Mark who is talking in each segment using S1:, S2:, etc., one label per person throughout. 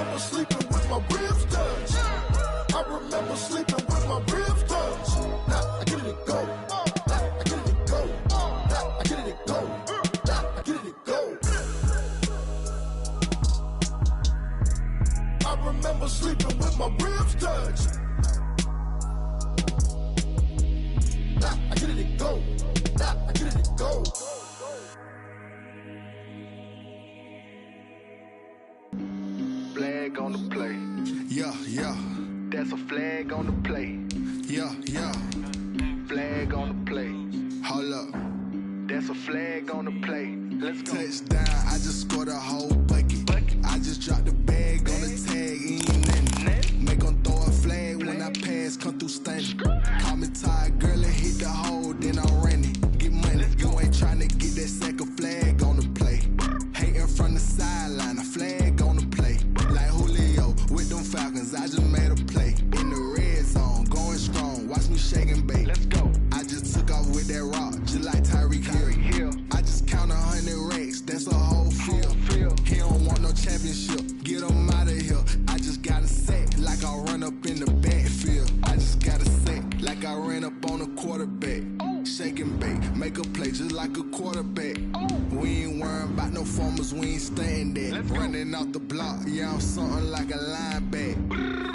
S1: remember sleeping with my ribs touched. I remember sleeping with my ribs touched. Now I get it and go. Now I get it and go. Now I get it and go. Now I get it and go. I remember sleeping with my ribs touched. Now I get it and go. Now I get it and go.
S2: Flag on the play.
S1: Yeah, yeah.
S2: That's a flag on the play.
S1: Yeah, yeah.
S2: Flag on the play.
S1: Hold up.
S2: That's a flag on the play. Let's go.
S1: Touchdown, I just scored a whole bucket. I just dropped the bag on the tag, ain't nothing. Make 'em throw a flag when I pass, come through stunning. Call me tired, girl, and hit the hole, then I'm running. Get money, you ain't tryna get that second flag on the play. Hating from the sideline, a flag on the play. Like Julio with them Falcons, I just made a play. In the red zone, going strong, watch me shake and bake.
S2: Let's go.
S1: I just took off with that rock, just like Tyreek Hill. I just count 100 racks, that's a whole field. He don't want no championship, get him out of here. I just got a sack, like I run up in the backfield. I just got a sack, like I ran up on a quarterback. Shake and bake, make a play just like a quarterback. We ain't worrying about no formers, we ain't staying there. Running off the block, yeah, I'm something like a lineback.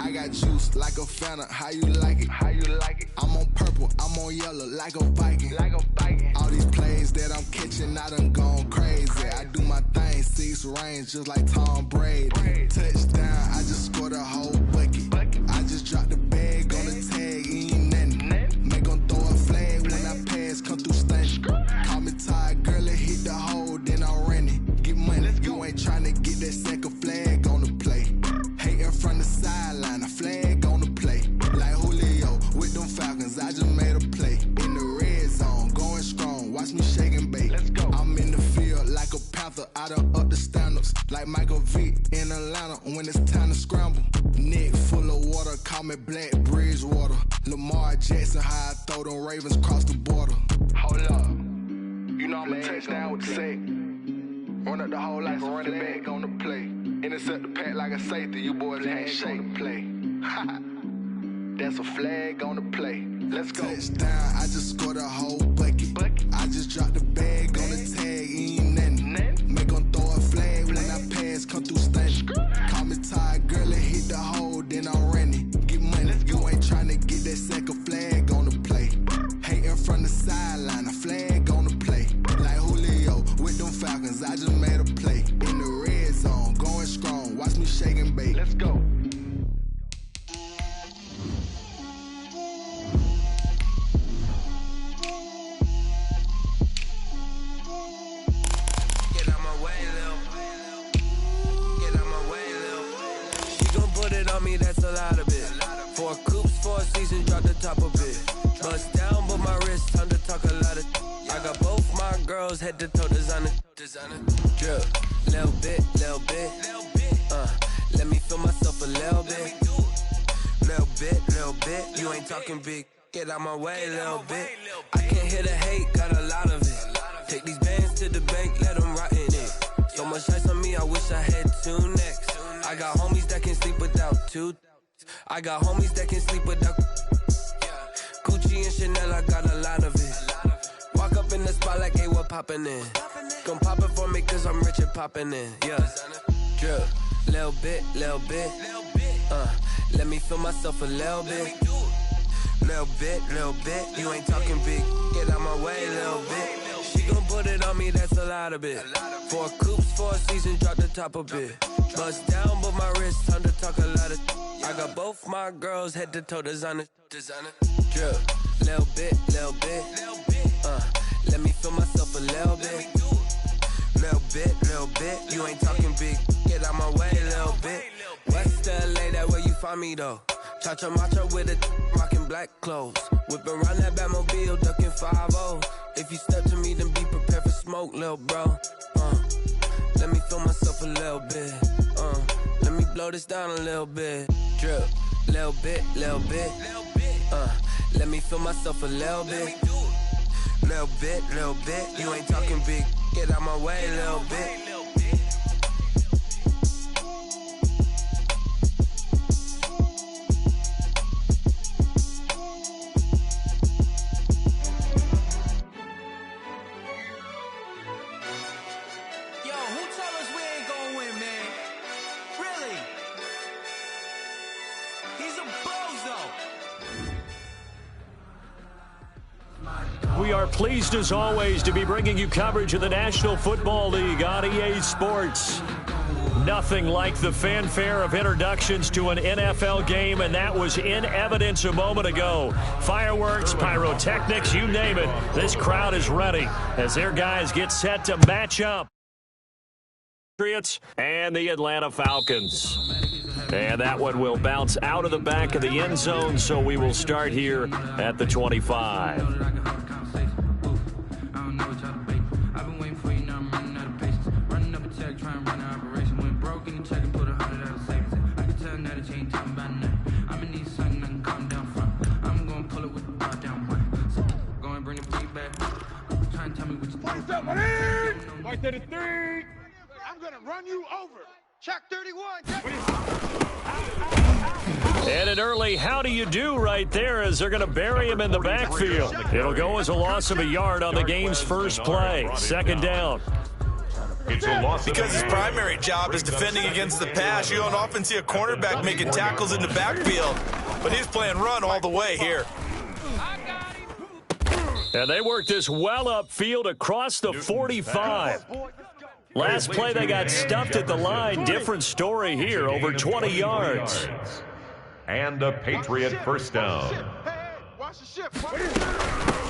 S1: I got juice like a Fanta, how you like it?
S2: How you like it?
S1: I'm on purple, I'm on yellow, like a Viking.
S2: Like a Viking.
S1: All these plays that I'm catching, I done gone crazy. I do my thing, 6 range, just like Tom Brady. Touchdown, I just scored a whole bucket. I just dropped the bag on the tag, ain't nothing. Make 'em throw a flag when I pass, come through stunning. Call me tired, girl, and hit the hole, then I'm running. Get money, you ain't tryna get that second flag on the play. Hating from the sideline, a flag on the play. Like Julio with them Falcons, I just made a play. In the red zone, going strong, watch me shake and bake.
S2: Let's go.
S1: I'm in the field like a panther, I done up the standards. Like Michael Vick in Atlanta when it's time to scramble. Neck full of water, call me Black Bridgewater. Lamar Jackson, how I throw them Ravens cross the border.
S2: Hold up. You know I'm a touchdown with the sack. Run up the hole like a running back on the play. Intercept the pack like a safety. You boys can't shake play. That's a flag on the play. Let's go.
S1: Touchdown, I just scored a whole bucket. I just dropped the bag on the tag, ain't nothing. Make 'em throw a flag when I pass, come through stunning. Call me tired, girl, and hit the hole, then I'm running. Get money, you ain't tryna get that second flag on the play. Hating from the sideline, a flag on the play. Like Julio with them Falcons, I just made a play. In the red zone, going strong, watch me shake and bake.
S2: Let's go.
S3: Me, that's a lot of it. 4 coops, 4 seasons, drop the top of it. Bust down, but my wrist, time to talk a lot of. I got both my girls head to toe designer. Drip, little bit. Let me feel myself a little bit. Little bit. You ain't talking big. Get out my way, little bit. I can't hear the hate, got a lot of it. Take these bands to the bank, let them rot in it. So much ice on me, I wish I had 2 necks. I got homies that can sleep without 2. I got homies that can sleep without Gucci and Chanel, I got a lot of it. Walk up in the spot like, hey, what poppin' in? Gon' pop it for me cause I'm rich and poppin' in. Yeah, drip, little bit. Let me feel myself a little bit. Little bit. You ain't talking big, get out my way, little bit. She gon' put it on me, that's a lot of it. 4 coops, 4 seasons, drop the top of it. Bust down, but my wrist, time to talk a lot of. I got both my girls head to toe designer. Drip, little bit. Let me feel myself a little bit. Little bit. You ain't talking big, get out my way, little bit. West LA, that where you find me though. Cha-cha macha with a rockin' black clothes. Whippin' around that Batmobile, duckin' 5-0. If you step to me, then be prepared for smoke, lil' bro. Let me feel myself a little bit. Let me blow this down a little bit. Drip, little bit. Let me feel myself a little bit. Little bit. You ain't talking big. Get out my way, little bit.
S4: we are pleased as always to be bringing you coverage of the National Football League on EA Sports. Nothing like the fanfare of introductions to an NFL game, and that was in evidence a moment ago. Fireworks, pyrotechnics, you name it. This crowd is ready as their guys get set to match up. Patriots and the Atlanta Falcons. And that one will bounce out of the back of the end zone, so we will start here at the 25.
S5: Right to the 3. I'm gonna run you over. Check 31.
S4: And an early how do you do right there as they're going to bury him in the backfield. It'll go as a loss of a yard on the game's first play. Second down.
S6: Because his primary job is defending against the pass. You don't often see a cornerback making tackles in the backfield, but he's playing run all the way here.
S4: And they worked this well upfield across the 45. Last play they got stuffed at the line. Different story here, over 20 yards.
S7: And a Patriot first down.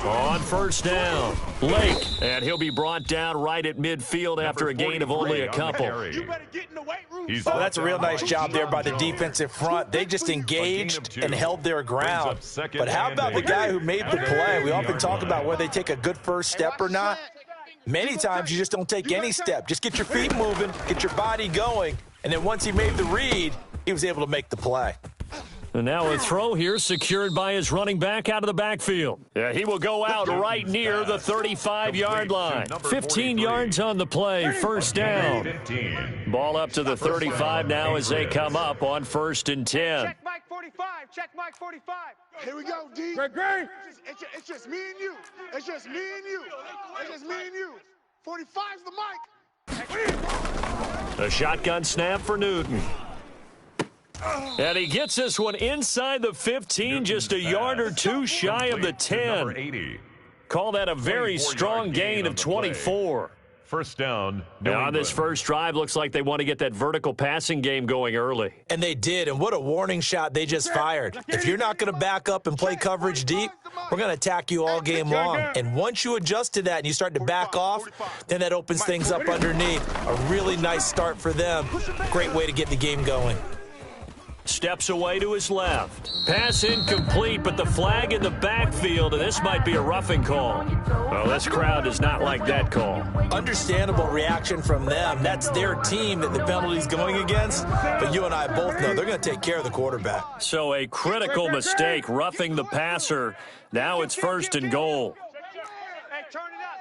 S4: On first down, Lake, and he'll be brought down right at midfield after a gain of only a couple.
S8: Oh, that's a real nice job there by the defensive front. They just engaged and held their ground. But how about the guy who made the play? We often talk about whether they take a good first step or not. Many times you just don't take any step. Just get your feet moving, get your body going, and then once he made the read, he was able to make the play.
S4: And now a throw here secured by his running back out of the backfield. Yeah, he will go out right near the 35-yard line. 15 yards on the play, first down. Ball up to the 35 now as they come up on 1st and 10.
S5: Check Mike 45. Check Mike 45.
S2: Here we go, D.
S5: Great.
S2: It's just me and you. It's just me and you. It's just me and you. 45's the mic.
S4: A shotgun snap for Newton. And he gets this one inside the 15, just a yard or two shy of the 10. Call that a very strong gain of 24.
S7: First down.
S4: Now on this first drive, looks like they want to get that vertical passing game going early.
S8: And they did, and what a warning shot they just fired. If you're not going to back up and play coverage deep, we're going to attack you all game long. And once you adjust to that and you start to back off, then that opens things up underneath. A really nice start for them. Great way to get the game going.
S4: Steps away to his left. Pass incomplete, but the flag in the backfield, and this might be a roughing call. Well, this crowd does not like that call.
S8: Understandable reaction from them. That's their team that the penalty's going against. But you and I both know they're going to take care of the quarterback.
S4: So a critical mistake, roughing the passer. Now it's 1st and goal.
S5: Hey, turn it up.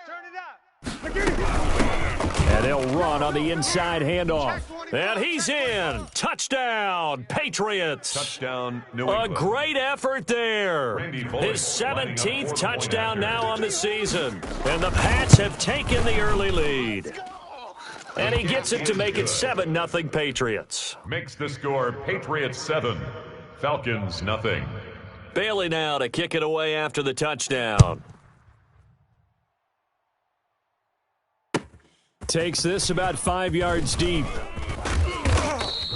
S4: And they'll run on the inside handoff. And he's in. Touchdown, Patriots.
S7: Touchdown, New England.
S4: A great effort there. His 17th touchdown now on the season. And the Pats have taken the early lead. And he gets it to make it 7-0 Patriots.
S7: Makes the score Patriots 7, Falcons 0.
S4: Bailey now to kick it away after the touchdown. Takes this about 5 yards deep.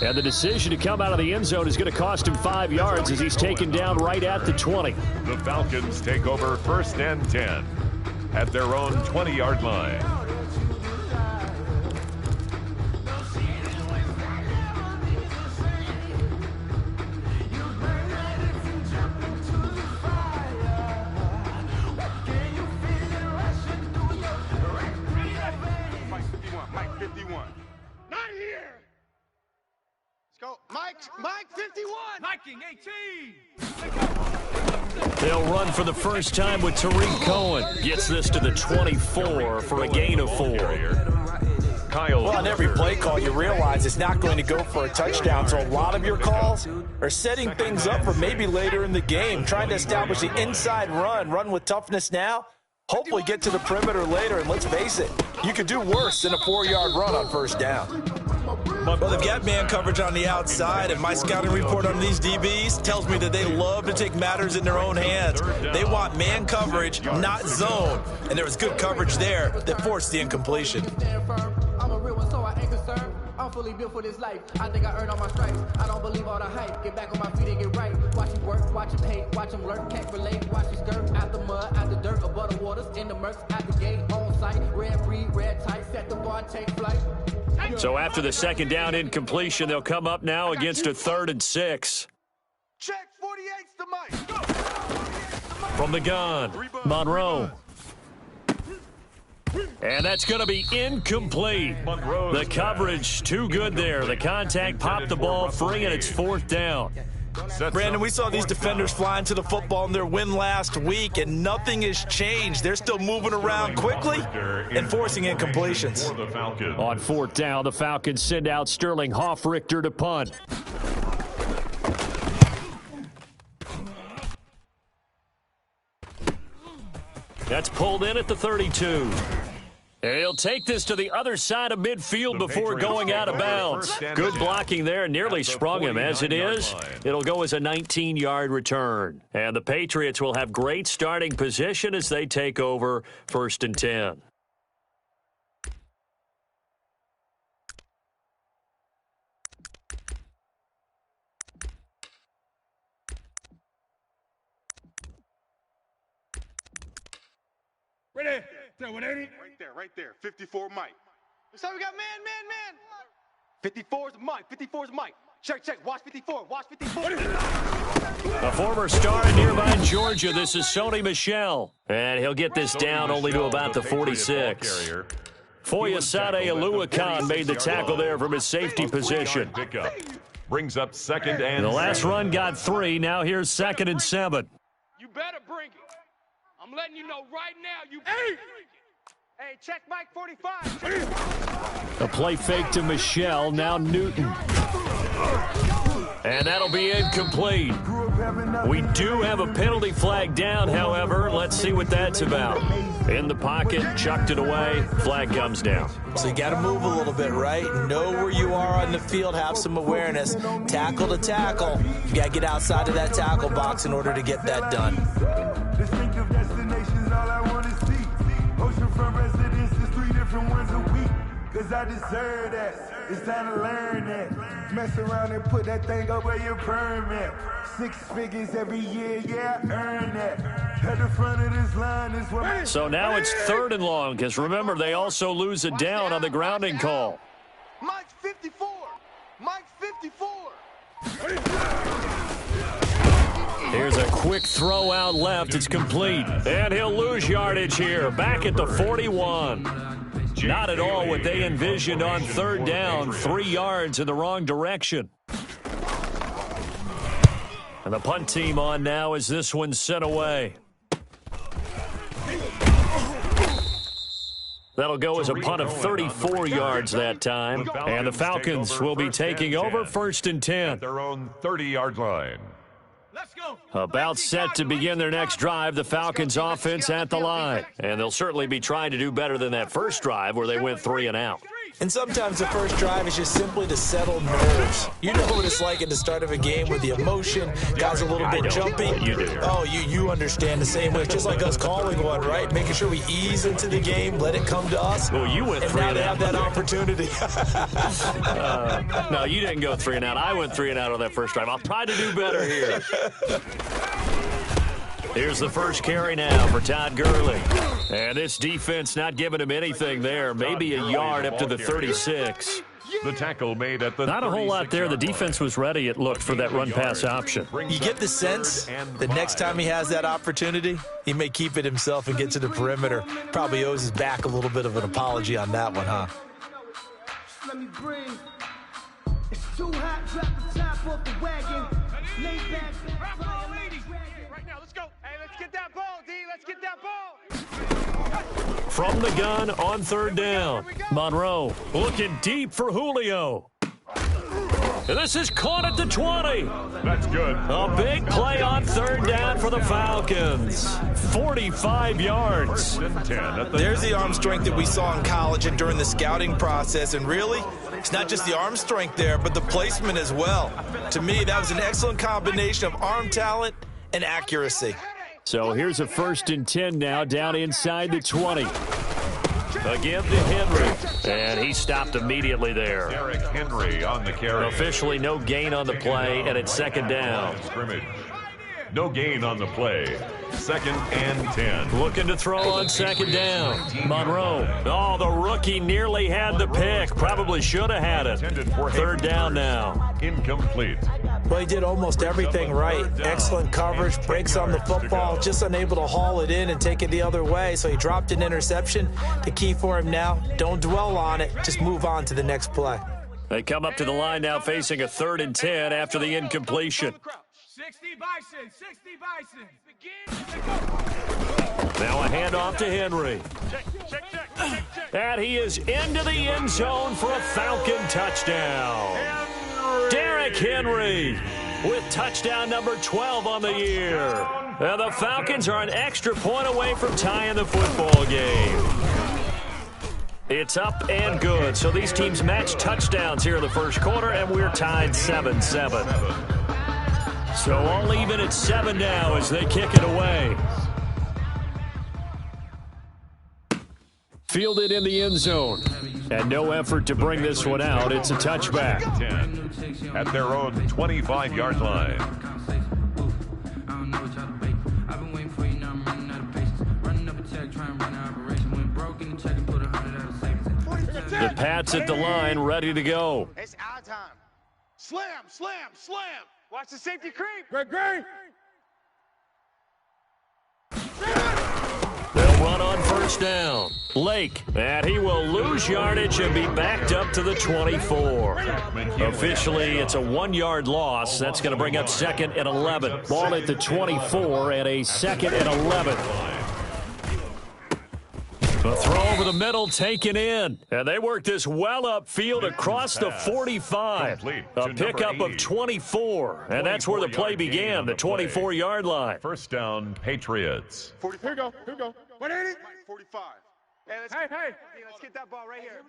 S4: And the decision to come out of the end zone is going to cost him 5 yards as he's taken down right at the 20.
S7: The Falcons take over 1st and 10 at their own 20-yard line.
S5: Mike 51. Not here. Let's go. Mike 51. Viking 18.
S4: They'll run for the first time with Tariq Cohen. Gets this to the 24 for a gain of 4.
S7: Kyle.
S8: Well, on every play call, you realize it's not going to go for a touchdown. So a lot of your calls are setting things up for maybe later in the game, trying to establish the inside run with toughness now. Hopefully get to the perimeter later, and let's face it, you could do worse than a 4-yard run on first down. Well, they've got man coverage on the outside, and my scouting report on these DBs tells me that they love to take matters in their own hands. They want man coverage, not zone. And there was good coverage there that forced the incompletion.
S9: I'm a real one, so I ain't concerned. I'm fully built for this life. I think I earned all my stripes. I don't believe all the hype. Get back on my feet and get right. Watch him work, watch him hate, watch him lurk, can't relate. Watch his skirt out the mud, out the dirt, above the waters, in the murks, at the gate, on site. Red free, red tight, set the bar, take flight.
S4: So after the second down incompletion, they'll come up now against a 3rd and 6.
S2: Check 48's the mic. Go.
S4: From the gun, Monroe. And that's going to be incomplete. The coverage too good there. The contact popped the ball free, and it's 4th down.
S8: Brandon, we saw these defenders flying to the football in their win last week, and nothing has changed. They're still moving around quickly and forcing incompletions.
S4: On 4th down, the Falcons send out Sterling Hoffrichter to punt. That's pulled in at the 32. He'll take this to the other side of midfield before going out of bounds. Good blocking there, nearly sprung him. As it is, it'll go as a 19-yard return. And the Patriots will have great starting position as they take over 1st and 10.
S5: Ready? 180.
S2: Right there. 54 Mike.
S5: So we got man.
S10: 54's Mike. 54's Mike. Check. Watch 54. Watch 54.
S4: A former star in nearby Georgia. This is Sony Michel. And he'll get this down only to about the 46. Foyesade Aluakan made the tackle there from his safety position.
S7: Brings up 2nd and
S4: The last run got 3. Now here's 2nd and 7.
S5: You better bring it. I'm letting you know right now. You.
S10: Hey, check Mike 45.
S4: A play fake to Michel. Now Newton. And that'll be incomplete. We do have a penalty flag down, however. Let's see what that's about. In the pocket, chucked it away. Flag comes down.
S8: So you got to move a little bit, right? Know where you are on the field. Have some awareness. Tackle to tackle. You got to get outside of that tackle box in order to get that done.
S11: Distinctive destinations, all I want to see. Oceanfront residences, 3 different ones a week. Cause I deserve that. It's time to learn that. Mess around and put that thing up where your permit. 6 figures every year, yeah, I earn that. At the front of this line is what.
S4: So now it's 3rd and long, because remember, they also lose it down on the grounding call.
S2: Mike's 54. Mike's 54.
S4: Here's a quick throw out left. It's complete. And he'll lose yardage here. Back at the 41. Not at all what they envisioned on 3rd down. 3 yards in the wrong direction. And the punt team on now as this one's sent away. That'll go as a punt of 34 yards that time. And the Falcons will be taking over 1st and 10.
S7: At their own 30-yard line.
S4: About set to begin their next drive, the Falcons offense at the line. And they'll certainly be trying to do better than that first drive where they went 3 and out.
S8: And sometimes the first drive is just simply to settle nerves. You know what it's like at the start of a game with the emotion, guys a little bit jumpy.
S4: You do.
S8: Oh, you understand the same way. It's just like us calling one, right? Making sure we ease into the game, let it come to us.
S4: Well, you went 3 and out.
S8: And now they have that opportunity.
S4: No, you didn't go 3 and out. I went 3 and out on that first drive. I'll try to do better here. Here's the first carry now for Todd Gurley. And this defense not giving him anything there. Maybe a yard up to the 36.
S7: The tackle made at the
S4: Not a whole lot there. The defense was ready, it looked, for that run-pass option.
S8: You get the sense that next time he has that opportunity, he may keep it himself and get to the perimeter. Probably owes his back a little bit of an apology on that one, huh?
S9: Let me bring. It's too hot, drop the top off the wagon. Lay back.
S5: Right now, let's go. Hey, let's get that ball, D. Let's get that ball.
S4: From the gun on 3rd down. Monroe looking deep for Julio. And this is caught at the 20.
S7: That's good.
S4: A big play on 3rd down for the Falcons. 45 yards.
S8: There's the arm strength that we saw in college and during the scouting process. And really,
S6: It's not just the arm strength there, but the placement as well. To me, that was an excellent combination of arm talent and accuracy.
S4: So here's a 1st and 10 now, down inside the 20. Again to Henry, and he stopped immediately there.
S7: Derrick Henry on the carry.
S4: Officially no gain on the play, and it's 2nd down.
S7: Scrimmage. No gain on the play. 2nd and 10.
S4: Looking to throw on 2nd down. Monroe. Oh, the rookie nearly had the pick. Probably should have had it. 3rd down now.
S7: Incomplete.
S8: Well, he did almost everything right. Excellent coverage, breaks on the football, just unable to haul it in and take it the other way. So he dropped an interception. The key for him now, don't dwell on it. Just move on to the next play.
S4: They come up to the line now facing a 3rd and 10 after the incompletion.
S5: 60 Bison, 60 Bison.
S4: Now a handoff to Henry. And he is into the end zone for a Falcon touchdown. Derrick Henry with touchdown number 12 on the year. And the Falcons are an extra point away from tying the football game. It's up and good. So these teams match touchdowns here in the 1st quarter, and we're tied 7-7. So all even at 7 now as they kick it away. Fielded in the end zone. And no effort to bring this one out. It's a touchback.
S7: 10 at their own 25-yard line.
S4: The Pats at the line, ready to go.
S10: It's our time. Slam, slam, slam. Watch the safety creep.
S5: Great.
S4: They'll run on 1st down. Lake, and he will lose yardage and be backed up to the 24. Officially, it's a 1-yard loss. That's going to bring up 2nd and 11. Ball at the 24 and a 2nd and 11. A throw over the middle taken in. And they work this well upfield across the 45. A pickup of 24. And that's where the play began, the 24-yard line.
S7: 1st down, Patriots.
S5: Here we go.
S10: 45. Hey, let's get that ball right here.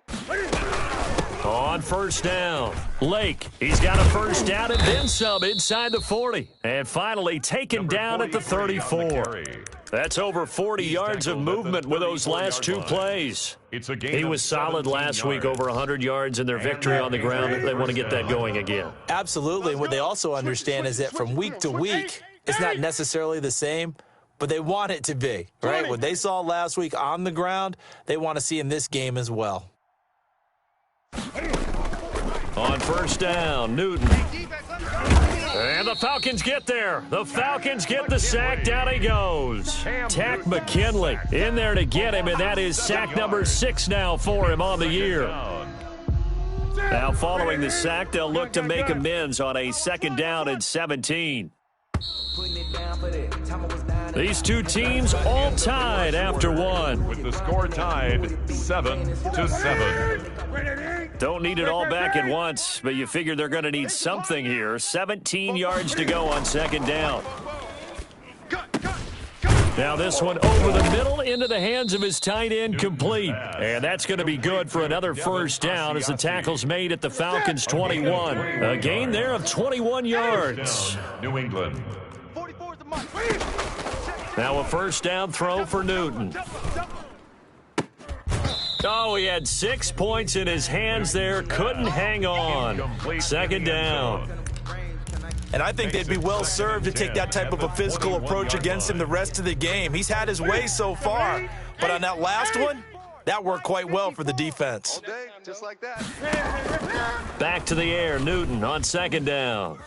S4: On 1st down, Lake. He's got a 1st down and then some inside the 40. And finally taken down at the 34. That's over 40 yards of movement with those last 2 plays. He was solid last week, over 100 yards in their victory on the ground. They want to get that going again.
S8: Absolutely. What they also understand is that from week to week, it's not necessarily the same, but they want it to be, right? What they saw last week on the ground, they want to see in this game as well.
S4: On 1st down, Newton. And the Falcons get there. The Falcons get the sack. Down he goes. Tack McKinley in there to get him, and that is sack number 6 now for him on the year. Now following the sack, they'll look to make amends on a 2nd down and 17. These 2 teams all tied after 1.
S7: With the score tied 7-7.
S4: Don't need it all back at once, but you figure they're going to need something here. 17 yards to go on 2nd down. Now this one over the middle into the hands of his tight end, complete. And that's going to be good for another 1st down as the tackle's made at the Falcons' 21. A gain there of 21 yards.
S7: New England.
S4: Now a 1st down throw for Newton. Oh, he had 6 points in his hands there. Couldn't hang on. 2nd down.
S8: And I think they'd be well served to take that type of a physical approach against him the rest of the game. He's had his way so far, but on that last one, that worked quite well for the defense.
S10: All day, just like that.
S4: Back to the air, Newton on 2nd down.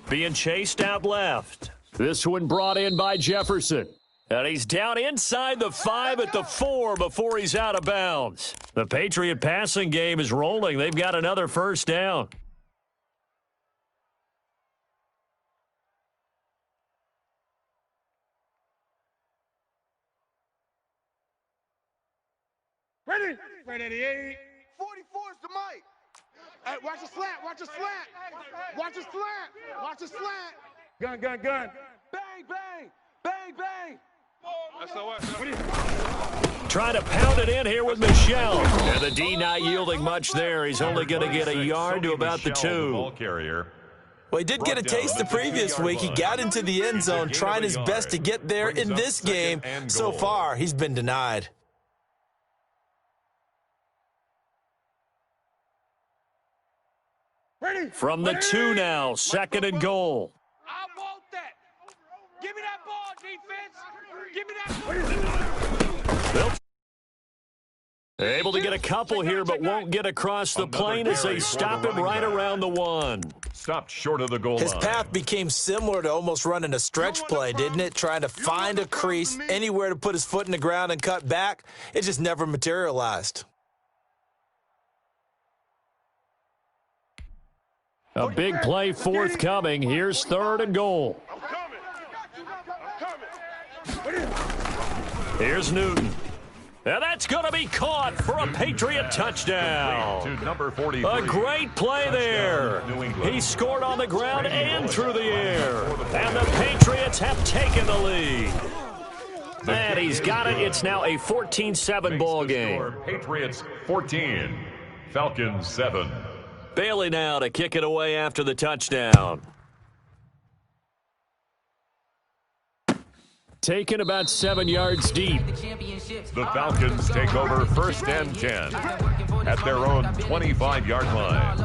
S4: Being chased out left. This one brought in by Jefferson. And he's down inside the 5 at the 4 before he's out of bounds. The Patriot passing game is rolling. They've got another 1st down.
S5: Ready, 88.
S10: 44's the mic.
S5: Hey, watch the slant. Watch the slant. Watch the slant. Watch the slant. Gun.
S10: Bang, bang. Bang, bang.
S4: Trying to pound it in here with Michel. And the D not yielding much there. He's only going to get a yard to about the 2.
S7: Ball carrier.
S8: Well, he did get a taste the previous week. He got into the end zone, trying his best to get there in this game. So far, he's been denied.
S4: From the 2 now, 2nd and goal.
S5: I want that. Give me that ball, defense. Give me that ball.
S4: Able to get a couple here, but won't get across the plane as they stop him right around the 1.
S7: Stopped short of the goal line.
S8: His path became similar to almost running a stretch play, didn't it? Trying to find a crease, anywhere to put his foot in the ground and cut back. It just never materialized.
S4: A big play forthcoming. Here's 3rd and goal. Here's Newton. And that's going to be caught for a Patriot touchdown.
S7: To number 43.
S4: A great play there. He scored on the ground and through the air. And the Patriots have taken the lead. And he's got it. It's now a 14-7 ball game.
S7: Patriots 14, Falcons 7.
S4: Bailey now to kick it away after the touchdown. Taken about 7 yards deep.
S7: The Falcons take over 1st and 10 at their own 25-yard line.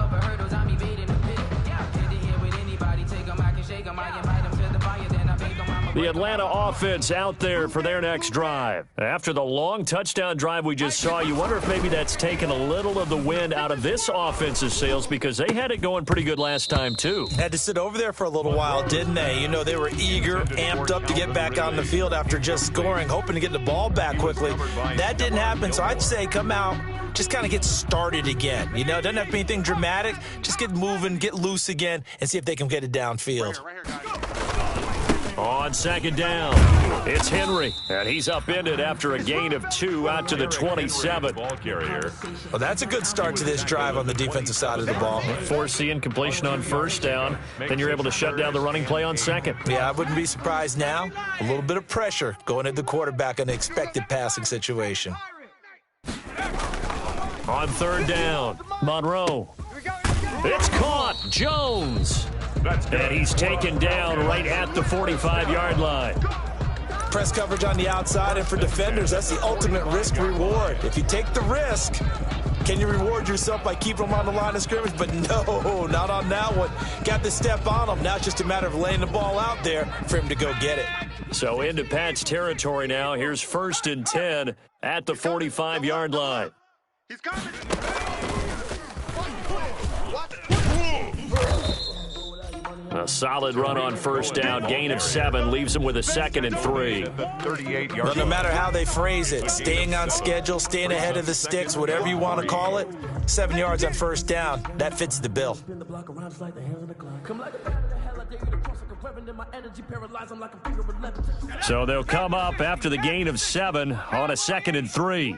S4: The Atlanta offense out there for their next drive. After the long touchdown drive we just saw, you wonder if maybe that's taken a little of the wind out of this offense's sails because they had it going pretty good last time too.
S8: Had to sit over there for a little while, didn't they? You know, they were eager, amped up to get back out on the field after just scoring, hoping to get the ball back quickly. That didn't happen, so I'd say come out, just kind of get started again. You know, doesn't have to be anything dramatic. Just get moving, get loose again, and see if they can get it downfield.
S4: On 2nd down, it's Henry, and he's upended after a gain of 2 out to the 27.
S7: Ball carrier.
S8: Well, that's a good start to this drive on the defensive side of the ball.
S4: Force the incompletion on 1st down, then you're able to shut down the running play on 2nd.
S8: Yeah, I wouldn't be surprised now. A little bit of pressure going at the quarterback in an expected passing situation.
S4: On 3rd down, Monroe. It's caught, Jones. And he's taken down right at the 45-yard line.
S8: Press coverage on the outside, and for defenders, that's the ultimate risk-reward. If you take the risk, can you reward yourself by keeping them on the line of scrimmage? But no, not on that one. Got the step on him. Now it's just a matter of laying the ball out there for him to go get it.
S4: So into Pat's territory now. Here's 1st and 10 at the 45-yard line.
S5: He's coming.
S4: A solid run on 1st down. Gain of 7 leaves him with a 2nd and 3.
S7: 38-yard.
S8: Well, no matter how they phrase it, staying on schedule, staying ahead of the sticks, whatever you want to call it, 7 yards on 1st down, that fits the bill.
S4: So they'll come up after the gain of 7 on a 2nd and 3.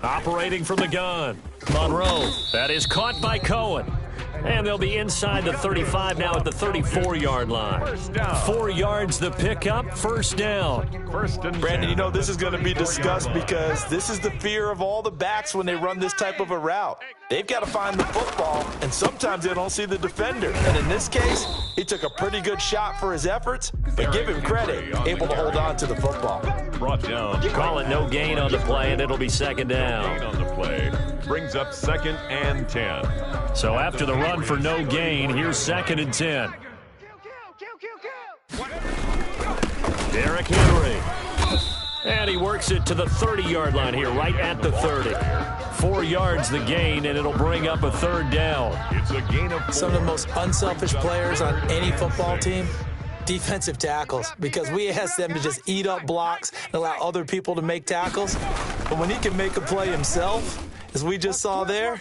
S4: Operating from the gun, Monroe. That is caught by Cohen. And they'll be inside the 35 now at the 34-yard line. 4 yards the pickup, 1st down.
S8: Brandon, you know this is going to be discussed because this is the fear of all the backs when they run this type of a route. They've got to find the football, and sometimes they don't see the defender. And in this case, he took a pretty good shot for his efforts, but give him credit, able to hold on to the football.
S7: Brought down.
S4: Call it no gain on the play, and it'll be 2nd down.
S7: On the play brings up 2nd and 10.
S4: So after the run for no gain, here's 2nd and 10. Derrick Henry. And he works it to the 30-yard line here, right at the 30. 4 yards the gain, and it'll bring up a 3rd down.
S7: It's a gain of 4.
S8: Some of the most unselfish players on any football team, defensive tackles, because we ask them to just eat up blocks and allow other people to make tackles. But when he can make a play himself, as we just saw there,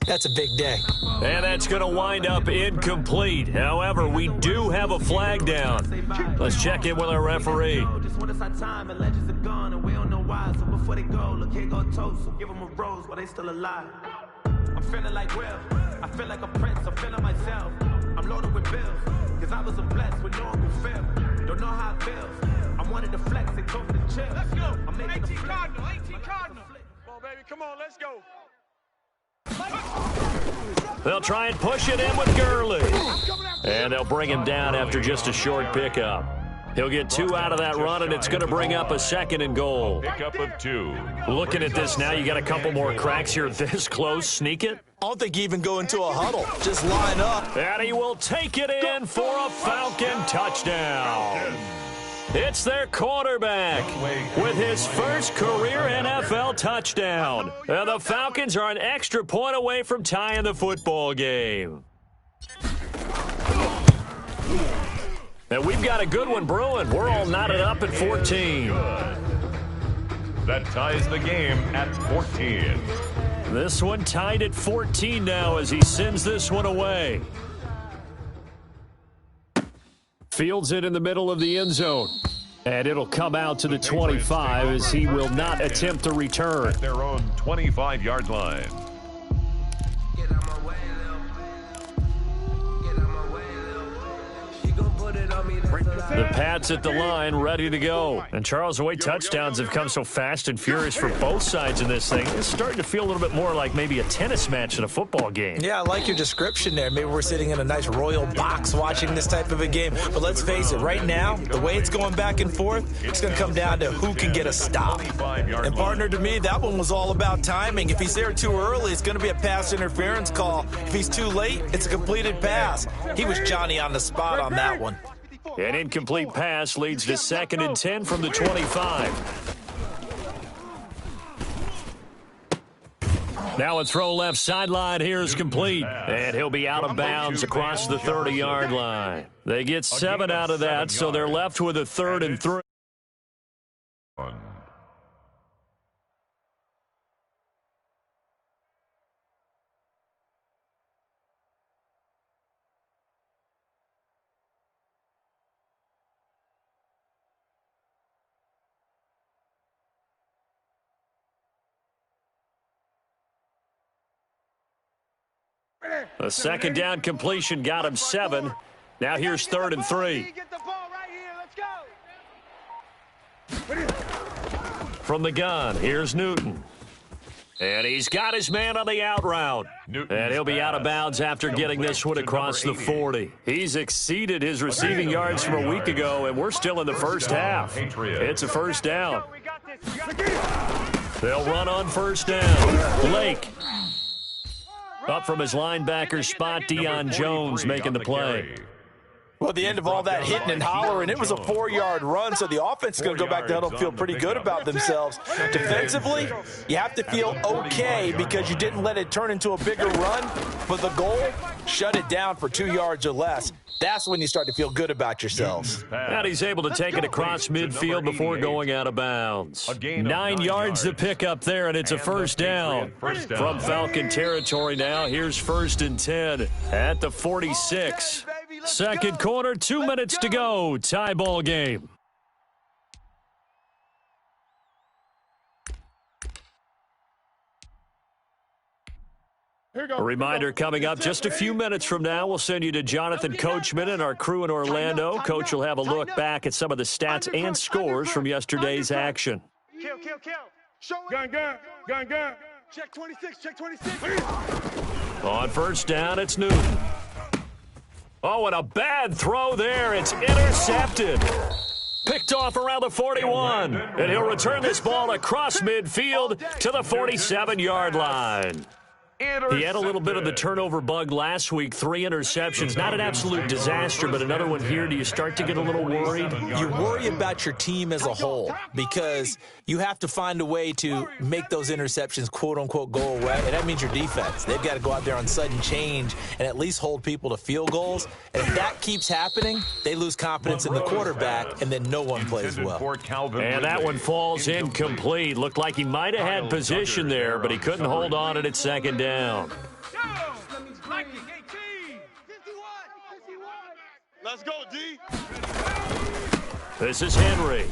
S8: that's a big day.
S4: And that's going to wind up incomplete. However, we do have a flag down. Let's check in with our referee.
S12: I'm feeling like Will. I feel like a prince. I'm feeling myself. I'm loaded with bills. Cause I was blessed with no Uncle Phil. know how it feels. I wanted to flex and go to chill.
S5: Let's go.
S12: I'm making
S5: 18 Cardinal, 18 Cardinal. Come on, baby, come on, let's go.
S4: They'll try and push it in with Gurley. And they'll bring him down after just a short pickup. He'll get 2 out of that run, and it's going to bring up a 2nd and goal.
S7: Pickup of 2.
S4: Looking at this now, you got a couple more cracks here this close. Sneak it.
S8: I don't think you even go into a huddle. Just line up.
S4: And he will take it in for a Falcon touchdown. It's their quarterback with his first career NFL touchdown. And the Falcons are an extra point away from tying the football game. And we've got a good one brewing. We're all knotted up at 14.
S7: That ties the game at 14.
S4: This one tied at 14 now as he sends this one away. Fields it in the middle of the end zone. And it'll come out to the 25 as he will not attempt to return.
S7: At their own 25-yard line.
S4: The Pats at the line, ready to go. And Charles, the way touchdowns have come so fast and furious for both sides in this thing, it's starting to feel a little bit more like maybe a tennis match in a football game.
S8: Yeah, I like your description there. Maybe we're sitting in a nice royal box watching this type of a game. But let's face it, right now, the way it's going back and forth, it's going to come down to who can get a stop. And partner, to me, that one was all about timing. If he's there too early, it's going to be a pass interference call. If he's too late, it's a completed pass. He was Johnny on the spot on that one.
S4: An incomplete pass leads to 2nd and 10 from the 25. Now a throw left sideline here is complete. And he'll be out of bounds across the 30-yard line. They get 7 out of that, so they're left with a 3rd and 3. A 2nd down completion got him 7. Now here's 3rd and 3. From the gun, here's Newton. And he's got his man on the out route. And he'll be out of bounds after getting this one across the 40. He's exceeded his receiving yards from a week ago, and we're still in the first half. It's a 1st down. They'll run on 1st down. Blake. Up from his linebacker spot, Deion Jones making the play.
S8: Well, at the end of all that hitting and hollering, it was a 4-yard run, so the offense is going to go back to huddle and feel pretty good about themselves. Defensively, you have to feel okay because you didn't let it turn into a bigger run, but the goal, shut it down for 2 yards or less. That's when you start to feel good about yourselves.
S4: And he's able to take it across midfield before going out of bounds. 9 yards to pick up there, and it's a 1st down. From Falcon territory now, here's 1st and 10 at the 46. 2nd quarter, 2 minutes to go. Tie ball game. A reminder coming up just a few minutes from now, we'll send you to Jonathan Coachman and our crew in Orlando. Coach will have a look back at some of the stats and scores from yesterday's action.
S5: Kill. Gun. Check 26, check 26.
S4: On 1st down, it's Newton. Oh, and a bad throw there. It's intercepted. Picked off around the 41. And he'll return this ball across midfield to the 47-yard line. He had a little bit of the turnover bug last week, 3 interceptions. Not an absolute disaster, but another one here. Do you start to get a little worried?
S8: You worry about your team as a whole because you have to find a way to make those interceptions, quote-unquote, go away, and that means your defense. They've got to go out there on sudden change and at least hold people to field goals. And if that keeps happening, they lose confidence in the quarterback, and then no one plays well.
S4: And that one falls incomplete. Looked like he might have had position there, but he couldn't hold on at 2nd down.
S5: Let's go, D.
S4: This is Henry.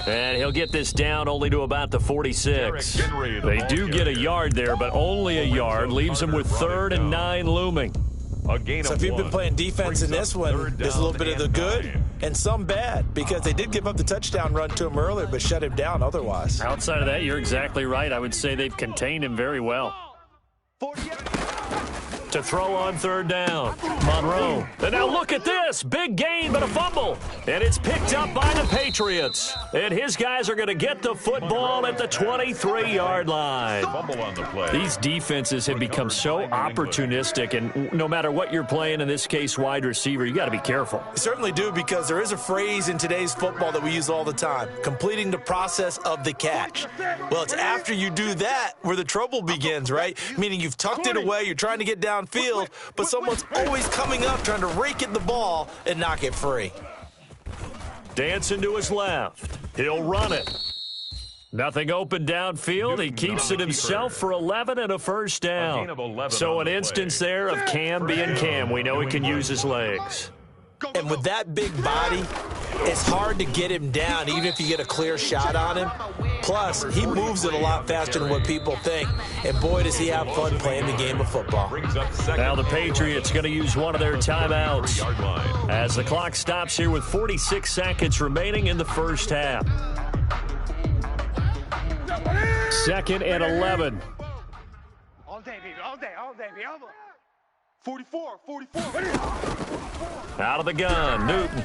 S4: And he'll get this down only to about the 46. They do get a yard there, but only a yard. Leaves him with 3rd and 9 looming.
S8: So if you've been playing defense in this one, there's a little bit of the good and some bad, because they did give up the touchdown run to him earlier, but shut him down otherwise.
S4: Outside of that, you're exactly right. I would say they've contained him very well. To throw on third down, Monroe. And now look at this. Big gain, but a fumble. And it's picked up by the Patriots. And his guys are going to get the football at the 23-yard line.
S7: Fumble on the play.
S4: These defenses have become so opportunistic, and no matter what you're playing, in this case wide receiver, you got to be careful.
S8: You certainly do, because there is a phrase in today's football that we use all the time, completing the process of the catch. Well, it's after you do that where the trouble begins, right? Meaning you've tucked it away, you're trying to get downfield, but someone's always coming up trying to rake at the ball and knock it free.
S4: Dancing to his left. He'll run it. Nothing open downfield. He keeps it himself for 11 and a first down. So an instance there of Cam being Cam. We know he can use his legs.
S8: And with that big body, it's hard to get him down, even if you get a clear shot on him. Plus, he moves it a lot faster than what people think. And boy, does he have fun playing the game of football.
S4: Now the Patriots going to use one of their timeouts as the clock stops here with 46 seconds remaining in the first half. 2nd and 11.
S10: All day, baby. All day, baby. 44.
S4: Out of the gun, Newton.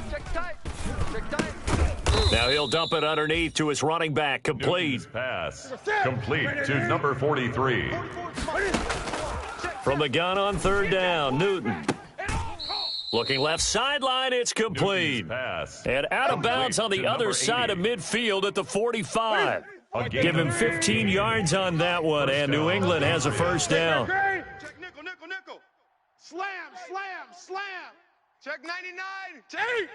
S4: Now he'll dump it underneath to his running back. Complete.
S7: Pass. Complete to number 43.
S4: From the gun on third down, Newton. Looking left sideline, it's complete. And out of bounds on the other side of midfield at the 45. Give him 15 yards on that one, and New England has a first down.
S10: Check nickel. Slam. Check 99.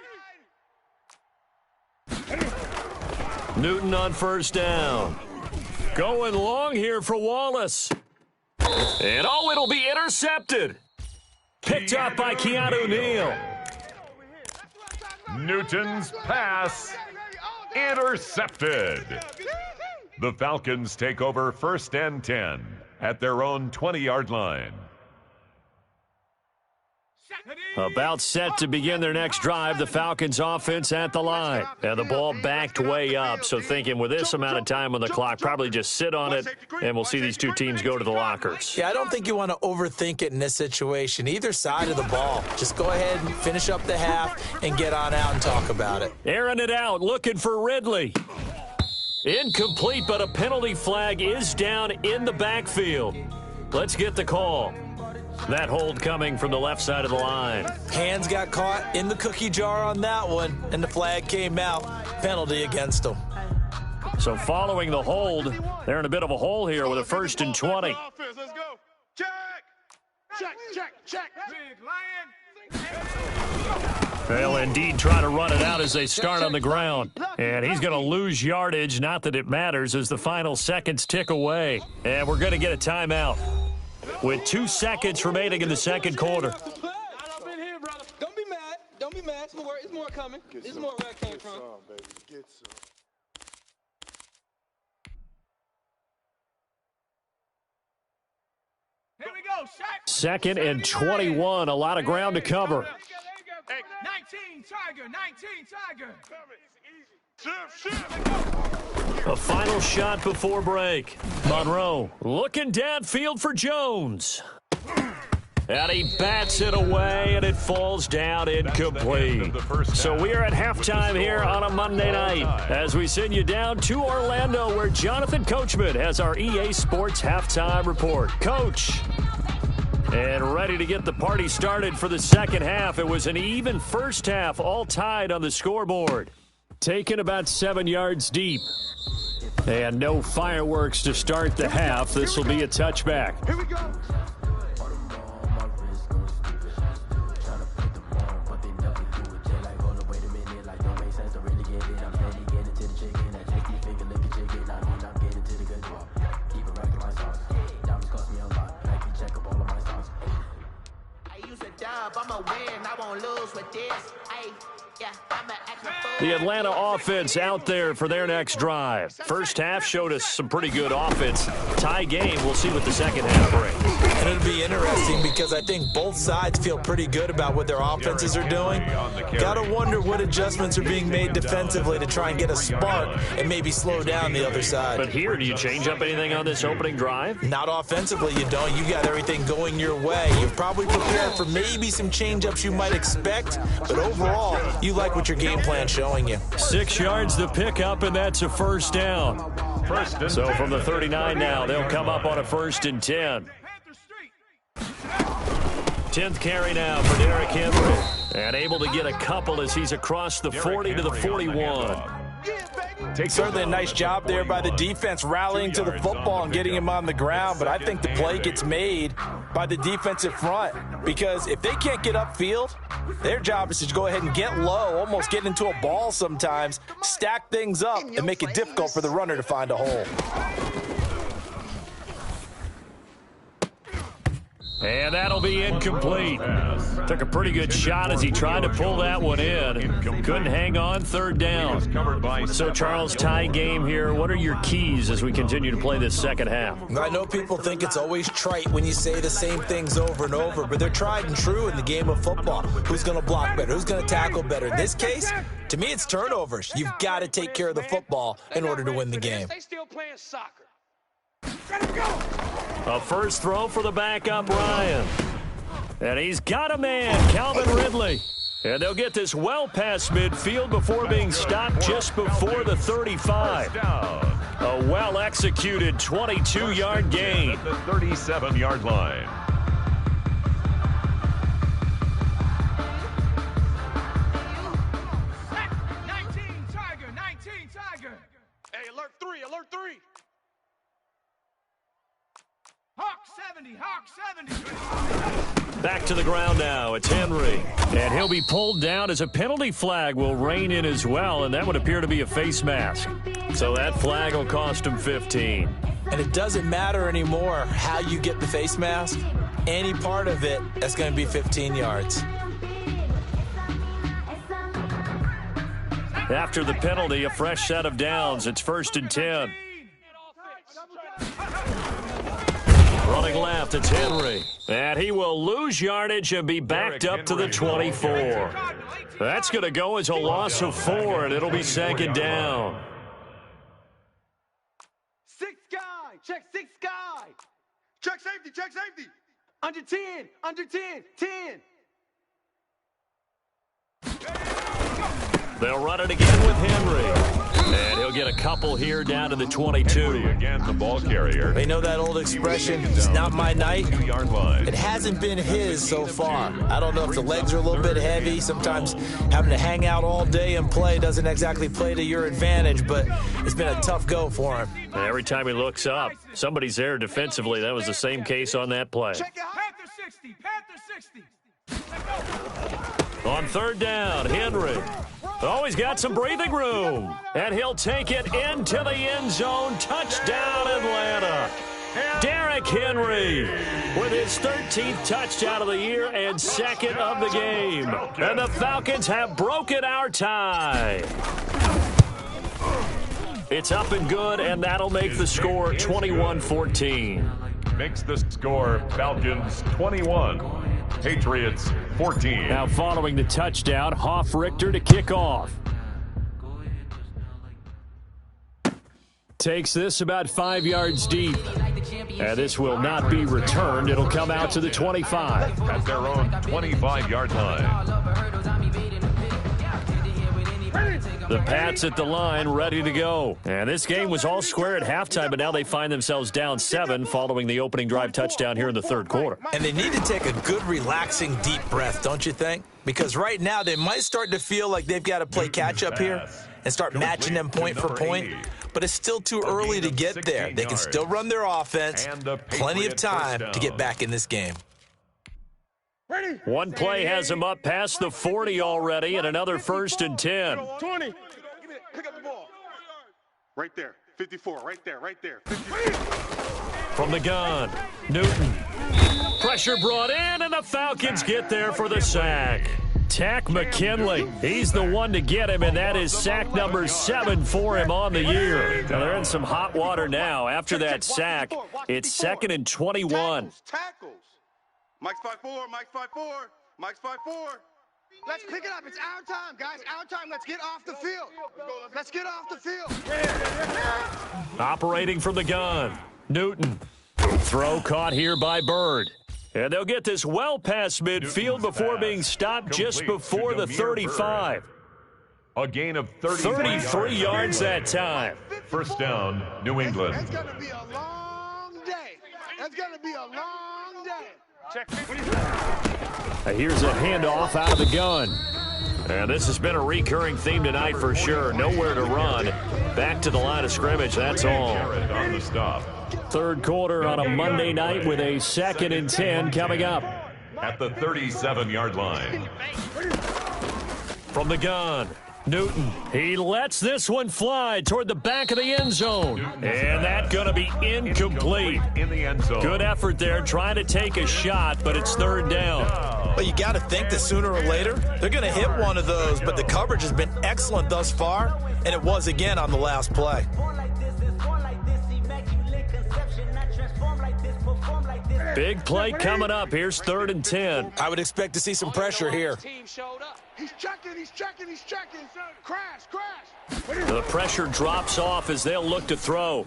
S4: Newton on first down. Going long here for Wallace. And it'll be intercepted. Picked up by Keanu Neal.
S7: Newton's pass intercepted. The Falcons take over 1st and 10 at their own 20-yard line.
S4: About set to begin their next drive, the Falcons offense at the line. And the ball backed way up, so thinking with this amount of time on the clock, probably just sit on it, and we'll see these two teams go to the lockers.
S8: Yeah, I don't think you want to overthink it in this situation. Either side of the ball. Just go ahead and finish up the half and get on out and talk about it.
S4: Airing it out, looking for Ridley. Incomplete, but a penalty flag is down in the backfield. Let's get the call. That hold coming from the left side of the line.
S8: Hands got caught in the cookie jar on that one, and the flag came out. Penalty against them.
S4: So following the hold, they're in a bit of a hole here with a 1st and 20.
S10: Let's go. Check. Big Lion.
S4: They'll indeed try to run it out as they start on the ground. And he's going to lose yardage, not that it matters, as the final seconds tick away. And we're going to get a timeout with 2 seconds remaining in the second quarter.
S9: Don't be mad. It's more coming. It's more where it came from.
S10: Here we go, Shaq.
S4: 2nd and 21, a lot of ground to cover.
S10: 19 Tiger.
S4: A final shot before break. Monroe looking downfield for Jones. And he bats it away, and it falls down incomplete. So we are at halftime here on a Monday night as we send you down to Orlando, where Jonathan Coachman has our EA Sports halftime report. Coach. And ready to get the party started for the second half. It was an even first half, all tied on the scoreboard. Taken about 7 yards deep. And no fireworks to start the half. This will be a touchback.
S10: Here we go.
S4: The Atlanta offense out there for their next drive. First half showed us some pretty good offense. Tie game. We'll see what the second half brings.
S8: And it'll be interesting because I think both sides feel pretty good about what their offenses are doing. Got to wonder what adjustments are being made defensively to try and get a spark and maybe slow down the other side.
S4: But here, do you change up anything on this opening drive?
S8: Not offensively, you don't. You got everything going your way. You're probably prepared for maybe some change-ups you might expect, but overall, you like what your game plan's showing you.
S4: 6 yards the pickup, and that's a first down. So from the 39 now, they'll come up on a 1st and 10. 10th carry now for Derrick Henry. And able to get a couple as he's across the 40 to the 41.
S8: Certainly a nice job there by the defense rallying to the football and getting him on the ground, but I think the play gets made by the defensive front because if they can't get upfield, their job is to go ahead and get low, almost get into a ball sometimes, stack things up, and make it difficult for the runner to find a hole.
S4: And that'll be incomplete. Took a pretty good shot as he tried to pull that one in. Couldn't hang on, 3rd down. So, Charles, tie game here. What are your keys as we continue to play this second half?
S8: I know people think it's always trite when you say the same things over and over, but they're tried and true in the game of football. Who's going to block better? Who's going to tackle better? In this case, to me, it's turnovers. You've got to take care of the football in order to win the game.
S5: They still playing soccer.
S4: A first throw for the backup, Ryan. And he's got a man, Calvin Ridley. And they'll get this well past midfield before being stopped just before the 35. A well-executed 22-yard gain.
S7: At the 37-yard line.
S5: Hey, alert 3, alert 3. Hawk 70, Hawk 70.
S4: Back to the ground now. It's Henry. And he'll be pulled down as a penalty flag will rein in as well, and that would appear to be a face mask. So that flag will cost him 15.
S8: And it doesn't matter anymore how you get the face mask. Any part of it, that's going to be 15 yards.
S4: After the penalty, a fresh set of downs. It's 1st and 10. Running left, it's Henry. And he will lose yardage and be backed up to the 24. That's going to go as a loss of 4, and it'll be 2nd down.
S10: 6 guy. Check 6 guy. Check safety. Check safety. Under 10. Under 10. 10.
S4: They'll run it again with Henry. And he'll get a couple here down to the 22.
S7: Again, the ball carrier.
S8: They know that old expression, it's not my night. It hasn't been his so far. I don't know if the legs are a little bit heavy. Sometimes having to hang out all day and play doesn't exactly play to your advantage, but it's been a tough go for him.
S4: And every time he looks up, somebody's there defensively. That was the same case on that play.
S5: Panther 60, Panther 60.
S4: On 3rd down, Henry. Oh, he's got some breathing room. And he'll take it into the end zone. Touchdown, Atlanta. Derrick Henry with his 13th touchdown of the year and 2nd of the game. And the Falcons have broken our tie. It's up and good, and that'll make the score 21-14.
S7: Makes the score Falcons 21. Patriots 14.
S4: Now following the touchdown, Hoff-Richter to kick off. Takes this about 5 yards deep. And this will not be returned. It'll come out to the 25.
S7: At their own 25-yard line.
S4: The Pats at the line, ready to go. And this game was all square at halftime, but now they find themselves down 7 following the opening drive touchdown here in the 3rd quarter.
S8: And they need to take a good, relaxing, deep breath, don't you think? Because right now they might start to feel like they've got to play catch-up here and start matching them point for point. But it's still too early to get there. They can still run their offense. Plenty of time to get back in this game.
S4: One play has him up past the 40 already, and another 1st and 10.
S10: 20. Pick up the ball. Right there. 54. Right there. Right there.
S4: From the gun, Newton. Pressure brought in, and the Falcons get there for the sack. Tack McKinley, he's the one to get him, and that is sack number 7 for him on the year. Now they're in some hot water now. After that sack, it's 2nd and 21.
S10: Tackles. Mike's 5-4, Mike's 5-4, Mike's 5-4.
S2: Let's pick it up. It's our time, guys. Our time. Let's get off the field. Let's get off the field.
S4: Operating from the gun, Newton. Throw caught here by Bird. And they'll get this well past midfield before being stopped just before the 35.
S7: A gain of 33
S4: yards that time.
S7: First down, New England.
S2: That's going to be a long day. That's going to be a long day.
S4: Here's a handoff out of the gun. And this has been a recurring theme tonight for sure. Nowhere to run. Back to the line of scrimmage, that's all.
S7: On the stop.
S4: Third quarter on a Monday night with a 2nd and 10 coming up.
S7: At the 37-yard line.
S4: From the gun, Newton. He lets this one fly toward the back of the end zone. And that's going to be incomplete.
S7: In the end zone.
S4: Good effort there trying to take a shot, but it's third down.
S8: Well, you got to think that sooner or later they're going to hit one of those, but the coverage has been excellent thus far, and it was again on the last play.
S4: Big play coming up. Here's 3rd and 10.
S8: I would expect to see some pressure here.
S2: He's checking. Crash.
S4: The pressure drops off as they'll look to throw.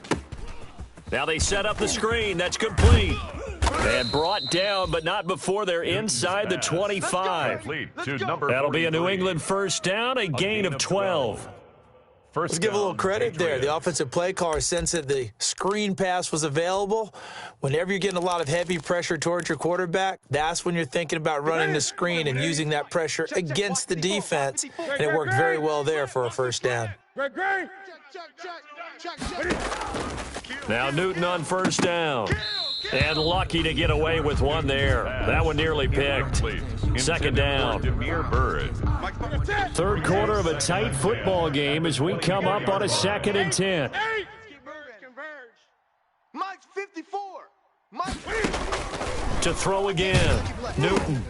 S4: Now they set up the screen. That's complete. And brought down, but not before they're inside the 25. That'll be a New England first down, a gain of 12.
S8: Let's give a little credit there. The offensive play caller sensed that the screen pass was available. Whenever you're getting a lot of heavy pressure towards your quarterback, that's when you're thinking about running the screen and using that pressure against the defense. And it worked very well there for a first down.
S4: Now Newton on first down. And lucky to get away with one there. That one nearly picked. 2nd down. Third quarter of a tight football game as we come up on a 2nd and 10.
S10: Mike's 54.
S4: To throw again, Newton.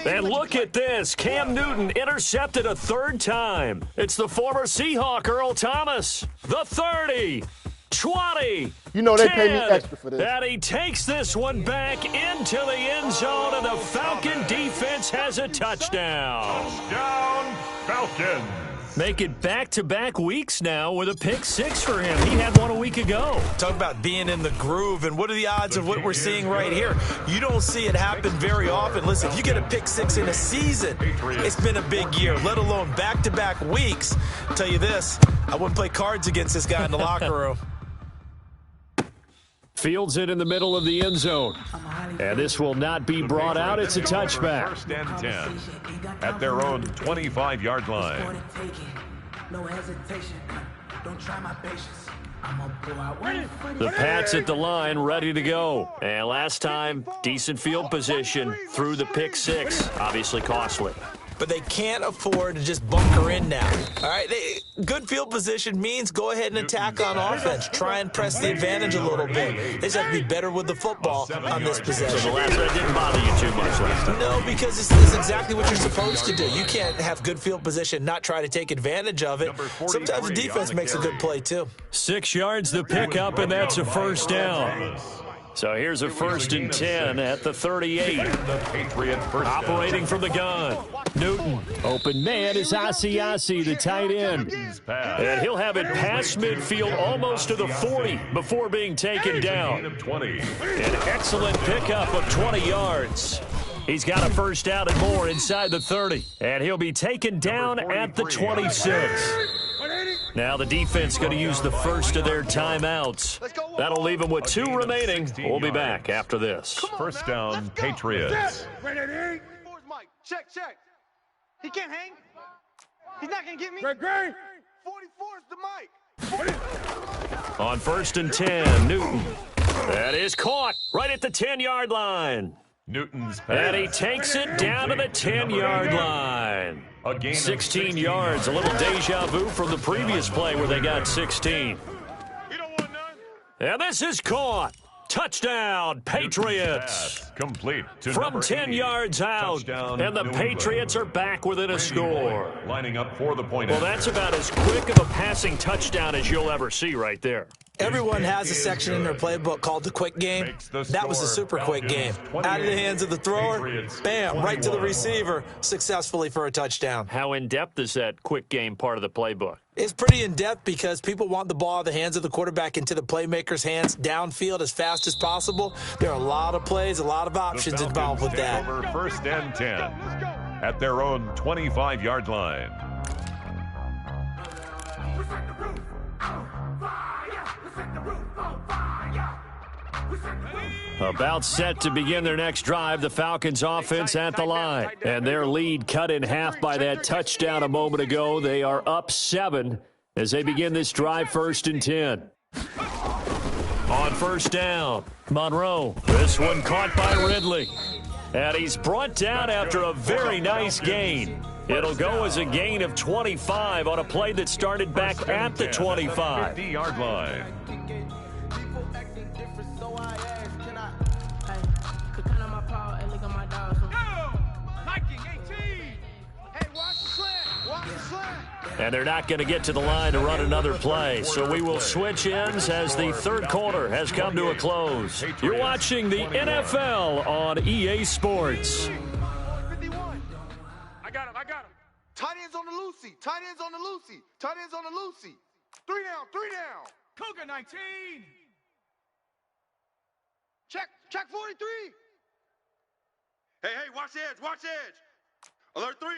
S4: And look at this. Cam Newton intercepted a 3rd time. It's the former Seahawk Earl Thomas. The 30. 20.
S13: You know they
S4: 10,
S13: pay me extra for this.
S4: And he takes this one back into the end zone, and the Falcon defense has a touchdown.
S7: Touchdown, Falcons.
S4: Make it back-to-back weeks now with a pick 6 for him. He had one a week ago.
S8: Talk about being in the groove, and what are the odds of what we're seeing right here? You don't see it happen very often. Listen, if you get a pick 6 in a season, it's been a big year, let alone back-to-back weeks. I'll tell you this, I wouldn't play cards against this guy in the locker room.
S4: Fields it in the middle of the end zone. And this will not be brought out. It's a touchback.
S7: 1st and 10 at their own 25-yard line.
S4: The Pats at the line, ready to go. And last time, decent field position through the pick 6. Obviously costly.
S8: But they can't afford to just bunker in now. All right, good field position means go ahead and attack on offense. Try and press the advantage a little bit. They just have to be better with the football on this possession.
S4: So the last one didn't bother you too much last time?
S8: No, because this is exactly what you're supposed to do. You can't have good field position, not try to take advantage of it. Sometimes the defense makes a good play, too.
S4: 6 yards the pickup, and that's a first down. So here's a 1st and 10 at the 38. Operating from the gun. Newton. Open man is Asiasi, the tight end. And he'll have it past midfield almost to the 40 before being taken down. An excellent pickup of 20 yards. He's got a first down and more inside the 30. And he'll be taken down at the 26. Now the defense going to use the first of their timeouts. That'll leave them with 2 remaining. We'll be back after this.
S7: First down, Patriots.
S10: Where's Mike? Check. He can't hang. He's not going to get me. 44 is the Mike.
S4: On 1st and 10, Newton. That is caught right at the 10-yard line.
S7: Newton's pass.
S4: And he takes it down to the 10-yard line. 16 yards, a little deja vu from the previous play where they got 16. And this is caught. Touchdown, Patriots.
S7: Complete to
S4: from 10 yards out. And the Patriots are back within a score.
S7: Lining up for the point.
S4: Well, that's about as quick of a passing touchdown as you'll ever see right there.
S8: Everyone has a section in their playbook called the quick game. That was the super quick game. Out of the hands of the thrower, bam, right to the receiver, successfully for a touchdown.
S4: How in-depth is that quick game part of the playbook?
S8: It's pretty in-depth because people want the ball out of the hands of the quarterback into the playmaker's hands downfield as fast as possible. There are a lot of plays, a lot of options involved with that.
S7: Over 1st and 10 at their own 25-yard line.
S4: About set to begin their next drive, the Falcons offense at the line. And their lead cut in half by that touchdown a moment ago. They are up 7 as they begin this drive 1st and 10. On 1st down, Monroe. This one caught by Ridley. And he's brought down after a very nice gain. It'll go as a gain of 25 on a play that started back at the 25.
S7: 50-yard line.
S4: And they're not going to get to the line to run another play. So we will switch ends as the third quarter has come to a close. You're watching the NFL on EA Sports.
S10: 51. I got him. Tight ends on the Lucy. Tight ends on the Lucy. 3 down.
S5: Cougar 19.
S10: Check 43.
S2: Hey, watch the edge. Alert 3.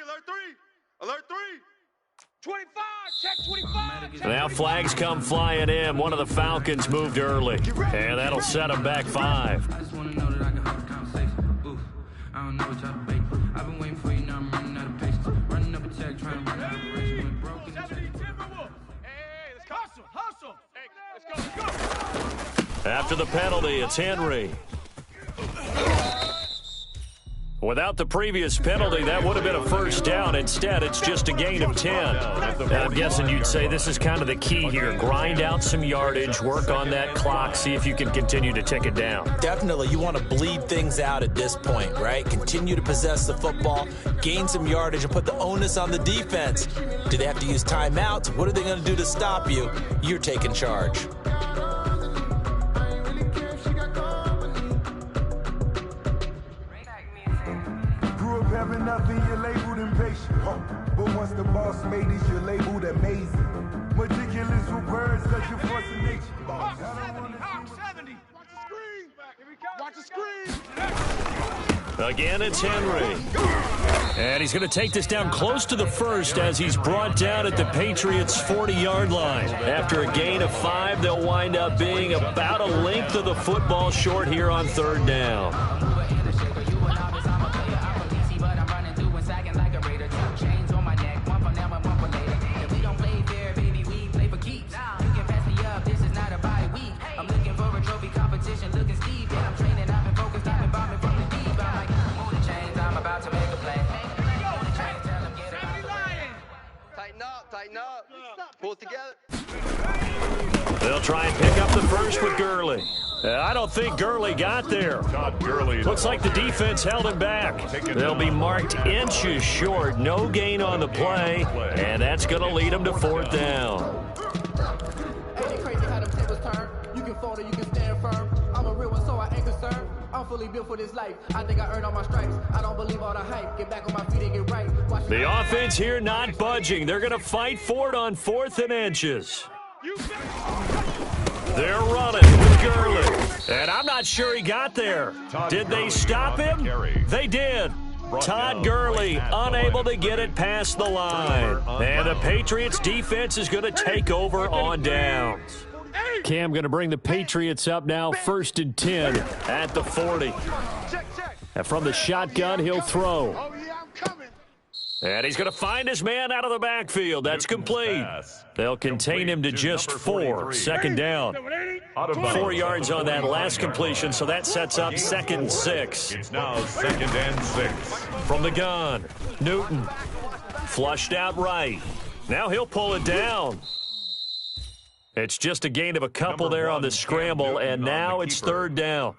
S5: 25, check 25.
S4: Now flags come flying in. One of the Falcons moved early, and that'll set them back 5.
S13: I just want to know that I can hold the conversation. Ooh, I don't know what y'all debate. I've been waiting for you, now I'm running out of patience. Running up a check, trying to run out of operation. Went broken.
S5: 70 Timberwolves. Hey, let's go. Hustle. Hey, let's go.
S4: After the penalty, it's Henry. Without the previous penalty, that would have been a 1st down. Instead, it's just a gain of 10. I'm guessing you'd say this is kind of the key here. Grind out some yardage, work on that clock, see if you can continue to tick it down.
S8: Definitely, you want to bleed things out at this point, right? Continue to possess the football, gain some yardage, and put the onus on the defense. Do they have to use timeouts? What are they going to do to stop you? You're taking charge.
S11: Having nothing, you're labeled impatient. But once the boss made it, you're labeled amazing. Meticulous with words, such a force of nature.
S5: Hawk 70. Watch the screen.
S4: Again, it's Henry. And he's going to take this down close to the 1st as he's brought down at the Patriots' 40-yard line. After a gain of 5, they'll wind up being about a length of the football short here on 3rd down.
S10: Tighten up. Pull it together.
S4: They'll try and pick up the 1st with Gurley. I don't think Gurley got there. Looks like the defense held him back. They'll be marked inches short. No gain on the play, and that's going to lead them to 4th down.
S9: Ain't it crazy how them tables turn? You can fold or you can stand firm. I'm a real one, so I ain't concerned. I'm fully built for this life. I think I earned all my stripes. I don't believe all the hype. Get back on my feet and get right.
S4: The offense here not budging. They're going to fight for it on 4th and inches. They're running with Gurley. And I'm not sure he got there. Did they stop him? They did. Todd Gurley unable to get it past the line. And the Patriots defense is going to take over on downs. Cam going to bring the Patriots up now, 1st and 10 at the 40. And from the shotgun, he'll throw. And he's going to find his man out of the backfield. That's complete. They'll contain him to just 4. 2nd down. 4 yards on that last completion, so that sets up 2nd and 6.
S7: It's now 2nd and 6.
S4: From the gun, Newton. Flushed out right. Now he'll pull it down. It's just a gain of a couple there on the scramble, and now it's 3rd down.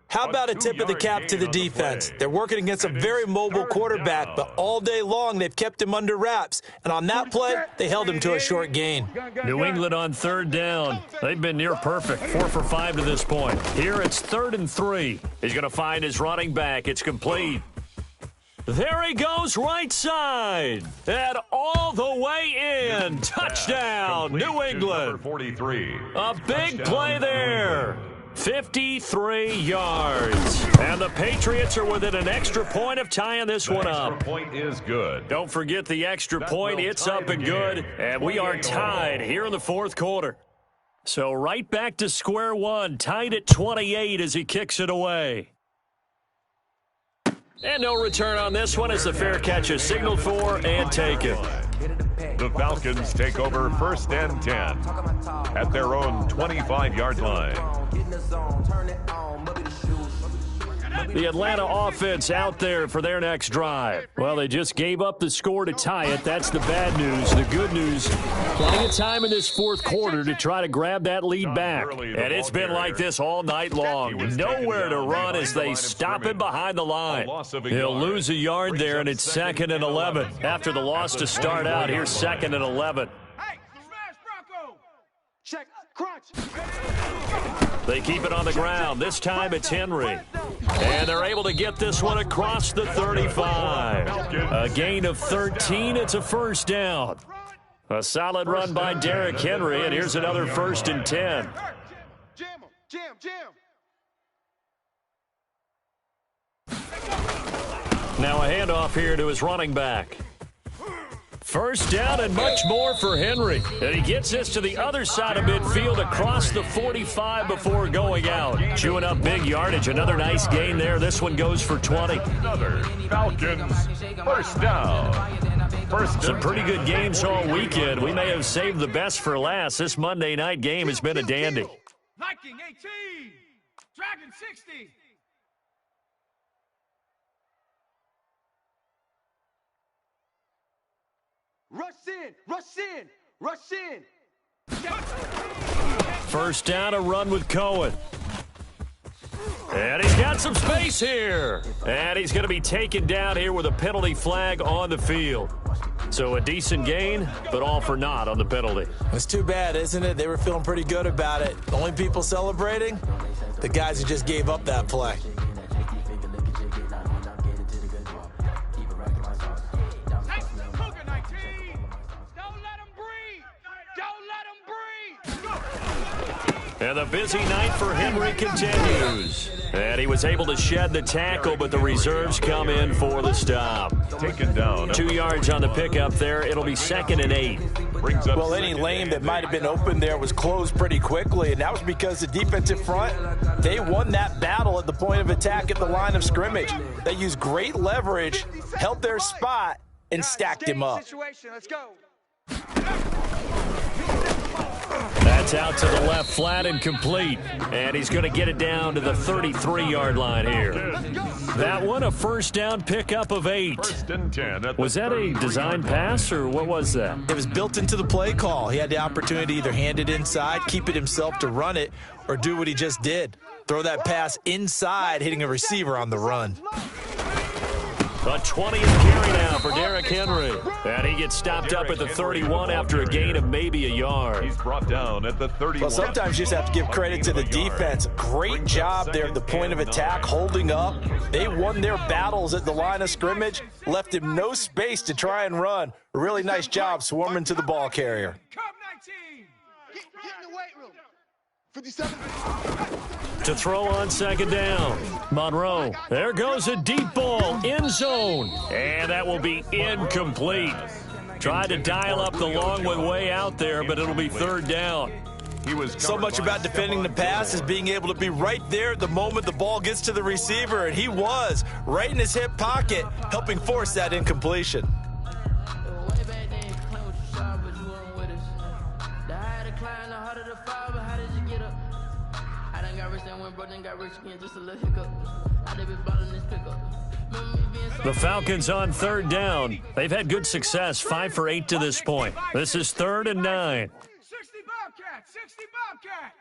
S8: How about a tip of the cap to the defense? They're working against a very mobile quarterback, but all day long they've kept him under wraps. And on that play, they held him to a short gain.
S4: New England on third down. They've been near perfect, 4 for 5 to this point. Here it's 3rd and 3. He's going to find his running back. It's complete. There he goes, right side. And all the way in. Touchdown, New England.
S7: 43.
S4: A big play there. 53 yards. And the Patriots are within an extra point of tying this one up.
S7: Extra point is good.
S4: Don't forget the extra point. It's up and good. And we are tied here in the fourth quarter. So right back to square one. Tied at 28 as he kicks it away. And no return on this one as the fair catch is signaled for and taken.
S7: The Falcons take over 1st and 10 at their own 25-yard line.
S4: The Atlanta offense out there for their next drive. Well, they just gave up the score to tie it. That's the bad news. The good news, plenty of time in this fourth quarter to try to grab that lead back. And it's been like this all night long. Nowhere to run as they stop him behind the line. He'll lose a yard there, and it's 2nd and 11. After the loss to start out, here's 2nd and 11.
S10: Check, crunch.
S4: They keep it on the ground. This time it's Henry. And they're able to get this one across the 35. A gain of 13. It's a first down. A solid run by Derrick Henry, and here's another 1st and 10.
S10: Jam.
S4: Now a handoff here to his running back. First down and much more for Henry. And he gets this to the other side of midfield across the 45 before going out. Chewing up big yardage. Another nice gain there. This one goes for 20.
S7: Another Falcons first down.
S4: Some pretty good games all weekend. We may have saved the best for last. This Monday night game has been a dandy.
S5: Viking 18. Dragon 60. Rush in.
S4: First down, a run with Cohen. And he's got some space here. And he's going to be taken down here with a penalty flag on the field. So a decent gain, but all for naught on the penalty.
S8: It's too bad, isn't it? They were feeling pretty good about it. The only people celebrating? The guys who just gave up that play.
S4: And the busy night for Henry continues. And he was able to shed the tackle, but the reserves come in for the stop.
S7: Taken down.
S4: 2 yards on the pickup there. It'll be 2nd and 8.
S8: Well, any lane that might have been open there was closed pretty quickly, and that was because the defensive front, they won that battle at the point of attack at the line of scrimmage. They used great leverage, held their spot, and stacked him up.
S10: Let's go.
S4: That's out to the left, flat and complete. And he's going to get it down to the 33-yard line here. That one, a first down pickup of 8. Was that a design pass, or what was that?
S8: It was built into the play call. He had the opportunity to either hand it inside, keep it himself to run it, or do what he just did. Throw that pass inside, hitting a receiver on the run.
S4: A 20th carry now for Derrick Henry. And he gets stopped up at the 31 after a gain of maybe a yard.
S7: He's brought down at the 31.
S8: Well, sometimes you just have to give credit to the defense. Great job there at the point of attack, holding up. They won their battles at the line of scrimmage, left him no space to try and run. A really nice job swarming to the ball carrier.
S10: Get in the weight room. 57.
S4: To throw on second down. Monroe. There goes a deep ball. End zone. And that will be incomplete. Tried to dial up the long way out there, but it'll be third down.
S8: So much about defending the pass is being able to be right there at the moment the ball gets to the receiver, and he was right in his hip pocket, helping force that incompletion.
S4: The Falcons on third down. They've had good success, 5 for 8 to this point. This is 3rd and 9.
S5: 60 Bobcat, 60 Bobcat.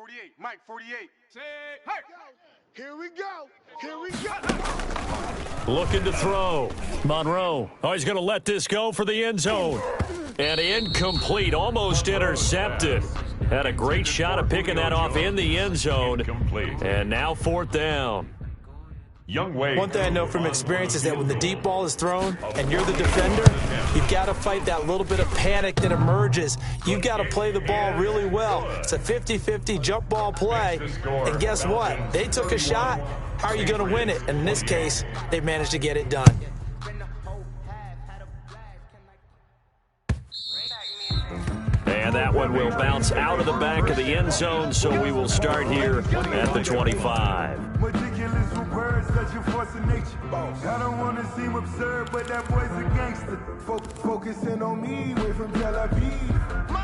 S10: 48. Mike, 48. Say, hey. Here we go. Here we go.
S4: Looking to throw. Monroe. Oh, he's going to let this go for the end zone. And incomplete. Almost intercepted. Had a great shot of picking that off in the end zone. And now 4th down.
S8: One thing I know from experience is that when the deep ball is thrown and you're the defender, you've got to fight that little bit of panic that emerges. You've got to play the ball really well. It's a 50-50 jump ball play. And guess what? They took a shot. How are you going to win it? And in this case, they managed to get it done.
S4: And that one will bounce out of the back of the end zone, so we will start here at the 25.
S11: Ridiculous with words that you force in nature. I don't want to seem absurd, but that boy's a gangster. Focusing on me, way from Tel Aviv.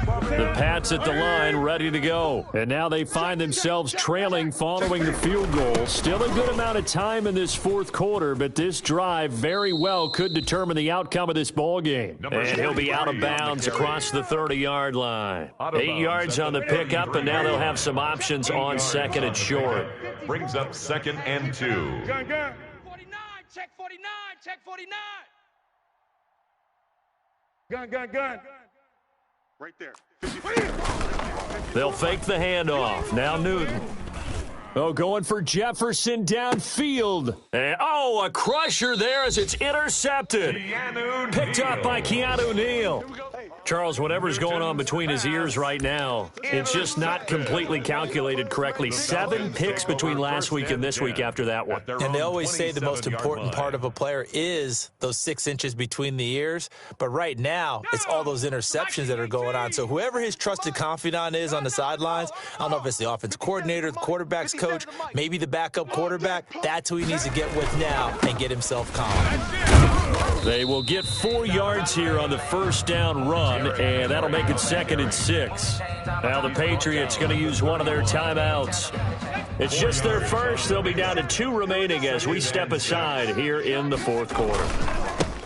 S4: The Pats at the line, ready to go. And now they find themselves trailing following the field goal. Still a good amount of time in this 4th quarter, but this drive very well could determine the outcome of this ball game. And he'll be out of bounds across the 30-yard line. 8 yards on the pickup, and now they'll have some options on 2nd and short.
S7: Brings up 2nd and 2.
S5: Gun. 49, check 49, check 49.
S10: Gun. Right there.
S4: They'll fake the handoff. Now Newton. Oh, going for Jefferson downfield. And, a crusher there as it's intercepted. Picked up by Keanu Neal. Charles, whatever's going on between his ears right now, it's just not completely calculated correctly. 7 picks between last week and this week after that one.
S8: And they always say the most important part of a player is those 6 inches between the ears. But right now, it's all those interceptions that are going on. So whoever his trusted confidant is on the sidelines, I don't know if it's the offense coordinator, the quarterback's coach, maybe the backup quarterback, that's who he needs to get with now and get himself calm.
S4: They will get 4 yards here on the first down run, and that'll make it 2nd and 6. Now the Patriots going to use one of their timeouts. It's just their first. They'll be down to 2 remaining as we step aside here in the 4th quarter.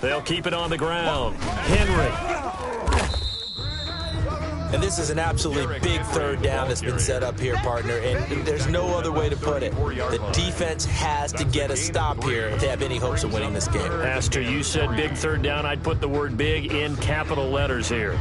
S4: They'll keep it on the ground. Henry.
S8: And this is an absolutely big 3rd down that's been set up here, partner, and there's no other way to put it. The defense has to get a stop here if they have any hopes of winning this game.
S4: Pastor, you said big 3rd down. I'd put the word big in capital letters here.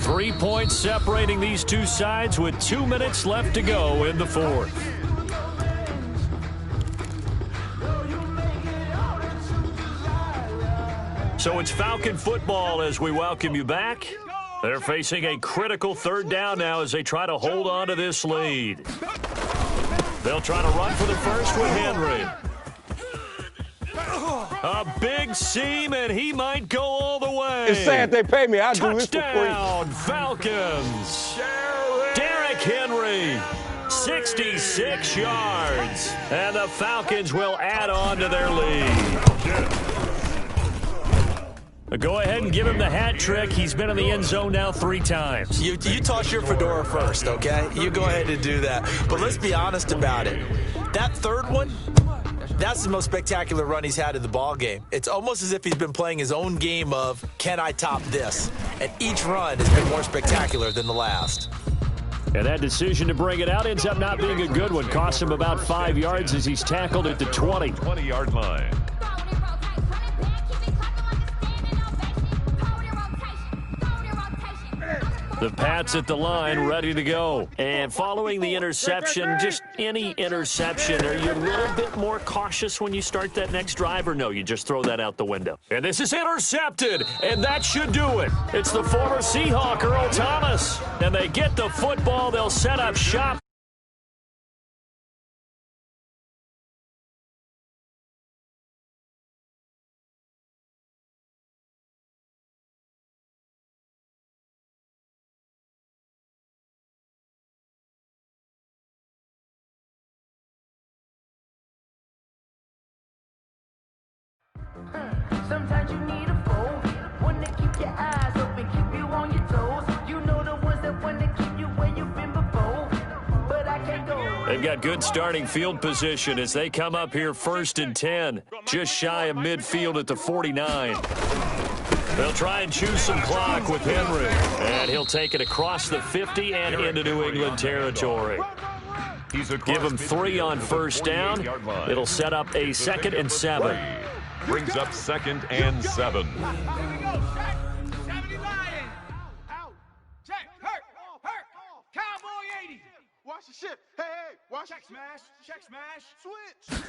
S4: Three points separating these two sides with 2 minutes left to go in the 4th. So it's Falcon football as we welcome you back. They're facing a critical 3rd down now as they try to hold on to this lead. They'll try to run for the first with Henry. A big seam, and he might go all the way.
S14: It's sad they pay me. I'll do this for free.
S4: Touchdown, Falcons. Derrick Henry, 66 yards. And the Falcons will add on to their lead. Go ahead and give him the hat trick. He's been in the end zone now 3 times.
S8: You toss your fedora first, okay? You go ahead and do that. But let's be honest about it. That 3rd one, that's the most spectacular run he's had in the ball game. It's almost as if he's been playing his own game of, can I top this? And each run has been more spectacular than the last.
S4: And that decision to bring it out ends up not being a good one. Cost him about 5 yards as he's tackled at the
S7: 20-yard line.
S4: The Pats at the line, ready to go. And following the interception, just any interception, are you a little bit more cautious when you start that next drive, or no, you just throw that out the window? And this is intercepted, and that should do it. It's the former Seahawk, Earl Thomas. And they get the football. They'll set up shop.
S9: Sometimes you need a fold. your eyes open, keep you on your toes. You know the ones that want to keep you where you've been before. But I can't go.
S4: They've got good starting field position as they come up here 1st and 10, just shy of midfield at the 49. They'll try and choose some clock with Henry, and he'll take it across the 50 and into New England territory. Give him 3 on 1st down. It'll set up a 2nd and 7.
S7: Brings up 2nd and 7.
S10: Watch the ship. Hey, watch. Check smash. Switch.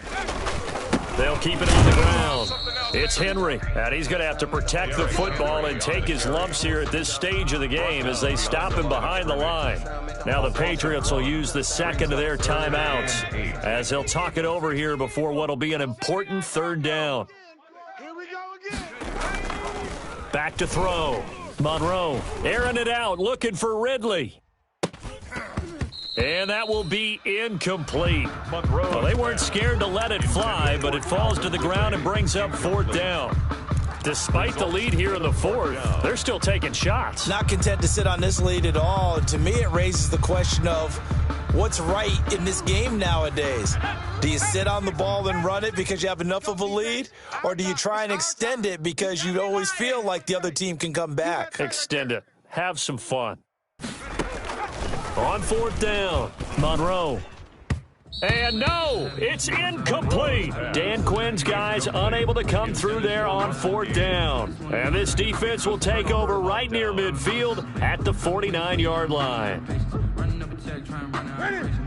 S4: They'll keep it on the ground. It's Henry, and he's going to have to protect the football and take his lumps here at this stage of the game as they stop him behind the line. Now the Patriots will use the 2nd of their timeouts as they'll talk it over here before what will be an important 3rd down.
S10: Here we go again.
S4: Back to throw. Monroe airing it out, looking for Ridley. And that will be incomplete. Well, they weren't scared to let it fly, but it falls to the ground and brings up 4th down. Despite the lead here in the 4th, they're still taking shots.
S8: Not content to sit on this lead at all. And to me, it raises the question of what's right in this game nowadays. Do you sit on the ball and run it because you have enough of a lead? Or do you try and extend it because you always feel like the other team can come back?
S4: Extend it. Have some fun. On 4th down, Monroe. And no, it's incomplete. Dan Quinn's guys unable to come through there on 4th down. And this defense will take over right near midfield at the 49-yard line.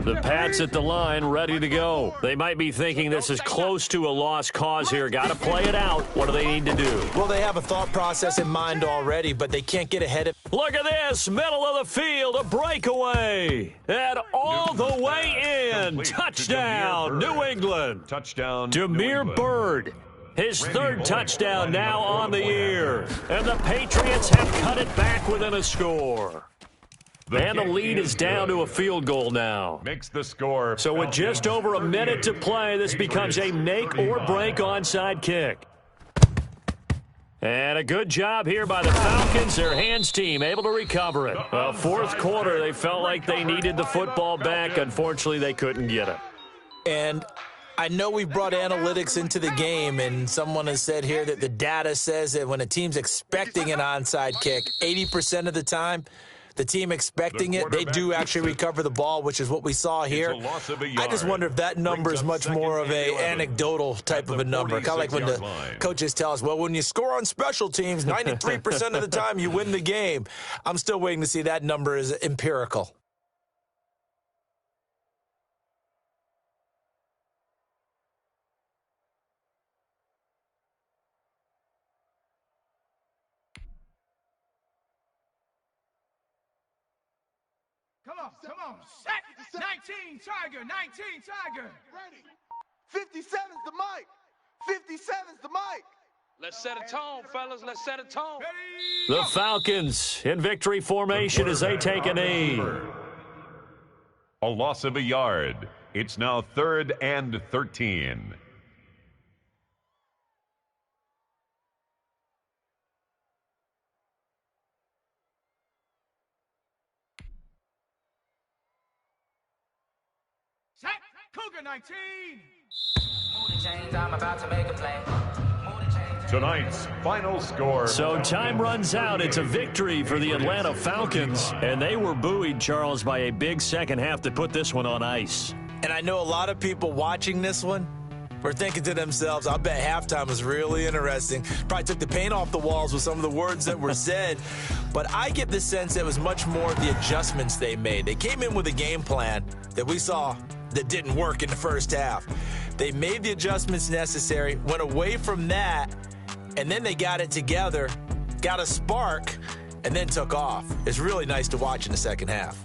S4: The Pats at the line ready to go. They might be thinking this is close to a lost cause here. Got to play it out. What do they need to do?
S8: Well, they have a thought process in mind already, but they can't get ahead of.
S4: Look at this. Middle of the field. A breakaway. And all the way in. Touchdown, New England.
S7: Touchdown,
S4: Demir Bird. His 3rd touchdown now on the year. And the Patriots have cut it back within a score. And the lead is down to a field goal now.
S7: Makes the score.
S4: So with just over a minute to play, this becomes a make or break onside kick. And a good job here by the Falcons, their hands team, able to recover it. Well, 4th quarter, they felt like they needed the football back. Unfortunately, they couldn't get it.
S8: And I know we brought analytics into the game, and someone has said here that the data says that when a team's expecting an onside kick, 80% of the time, the team expecting it, they do actually recover the ball, which is what we saw here. I just wonder if that number is much more of a anecdotal type of a number. Kind of like when the coaches tell us, well, when you score on special teams, 93% of the time you win the game. I'm still waiting to see that number is empirical.
S5: Come on. Set. 19, Tiger. 19, Tiger.
S10: Ready. 57's the mic. 57's the mic.
S5: Let's set a tone, fellas. Let's set a tone.
S4: The Falcons in victory formation as they take a knee.
S7: A loss of a yard. It's now 3rd and 13.
S5: Set. Cougar 19.
S9: I'm about to make a play.
S7: Tonight's final score.
S4: So time runs out. It's a victory for the Atlanta Falcons. And they were buoyed, Charles, by a big second half to put this one on ice.
S8: And I know a lot of people watching this one were thinking to themselves, I bet halftime was really interesting. Probably took the paint off the walls with some of the words that were said. But I get the sense it was much more of the adjustments they made. They came in with a game plan that we saw that didn't work in the first half. They made the adjustments necessary, went away from that, and then they got it together, got a spark, and then took off. It's really nice to watch in the second half.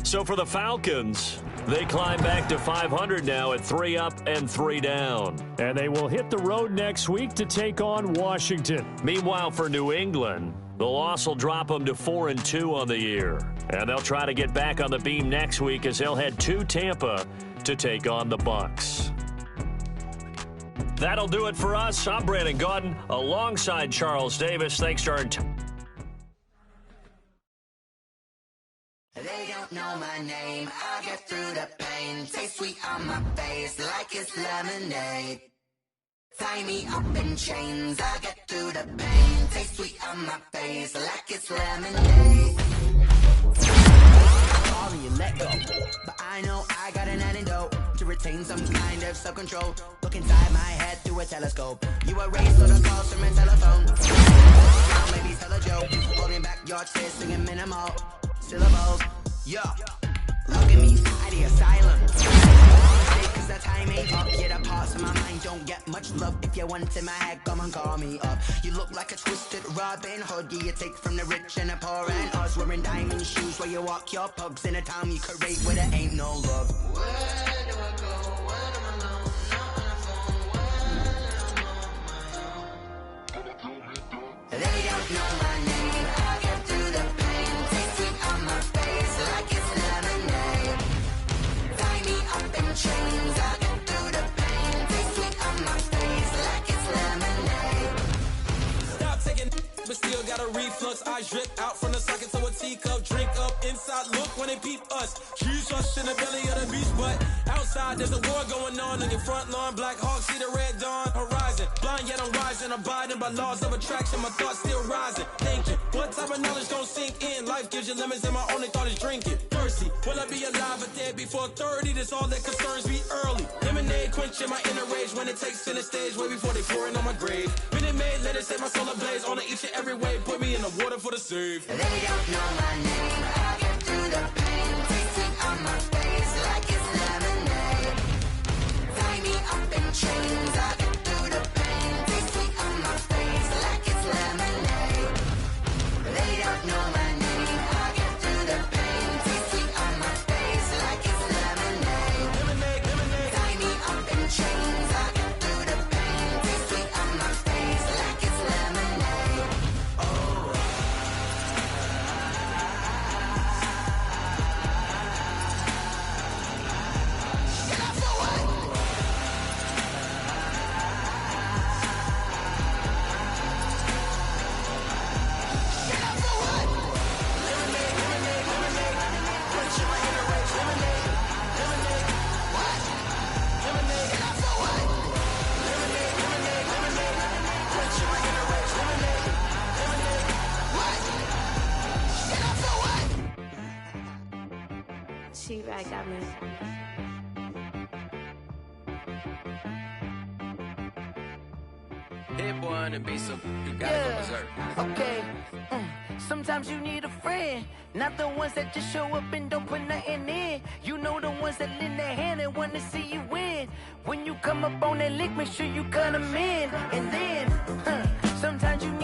S4: So for the Falcons, they climb back to 500 now at 3 up and 3 down. And they will hit the road next week to take on Washington. Meanwhile, for New England, the loss will drop them to 4-2 on the year. And they'll try to get back on the beam next week as they'll head to Tampa to take on the Bucs. That'll do it for us. I'm Brandon Gaudin alongside Charles Davis. Thanks to our
S15: They don't know my name. I get through the pain. Taste sweet on my face like it's lemonade. Tie me up in chains. I get through the pain. Taste sweet on my face like it's lemonade. Call me and let go, but I know I got an antidote to retain some kind of self-control. Look inside my head through a telescope. You erase all the calls from a telephone. Now maybe tell a joke. Holding back your tears, singing minimal syllables. Yo, look at me, at the asylum. Cause the time ain't up. Yeah, the parts of my mind don't get much love. If you want in my head, come and call me up. You look like a twisted Robin Hood. Yeah, you take from the rich and the poor and us. Wearing diamond shoes while you walk your pugs in a town you create where there ain't no love. Where do I go? When I'm alone? Not on the phone. When I'm on my own. They don't know my name. I get through the pain. Taste sweet on my face like it's lemonade. Tie me up in chains. I get through the pain. Taste sweet on my face like it's lemonade.
S3: Stop taking, but still got a reflux. I drip out from the socket to a teacup. Drink up inside, look when they peep us. Choose us in the belly of the beast, but outside there's a war going on in your front lawn. Black Hawk see the red dawn horizon. Blind yet I'm rising, abiding by laws of attraction. My thoughts still rising. Thinking, what type of knowledge don't sink in? Life gives you lemons, and my only thought is drinking. Thirsty, will I be alive or dead before 30? That's all that concerns me early. Lemonade quenching my inner rage when it takes center stage way before they pour it on my grave. Minute Maid, let it set my soul ablaze on each and every way. Put me in the water for the save.
S15: They don't know my name. I get through the pain. Taste it on my face like it's lemonade. Tie me up in chains. I get through the pain. Taste it on my face like it's lemonade. They don't know my name. I get through the pain. Taste it on my face like it's lemonade. Tie me up in chains. I get through the pain. Taste it on my face like it's lemonade. Oh.
S16: She right got me.
S3: Hit boy on the beat, so you gotta go berserk.
S15: Okay. Sometimes you need a friend, not the ones that just show up and don't put nothing in. You know the ones that lend their hand and want to see you win. When you come up on that lick, make sure you cut them in. And then, sometimes you need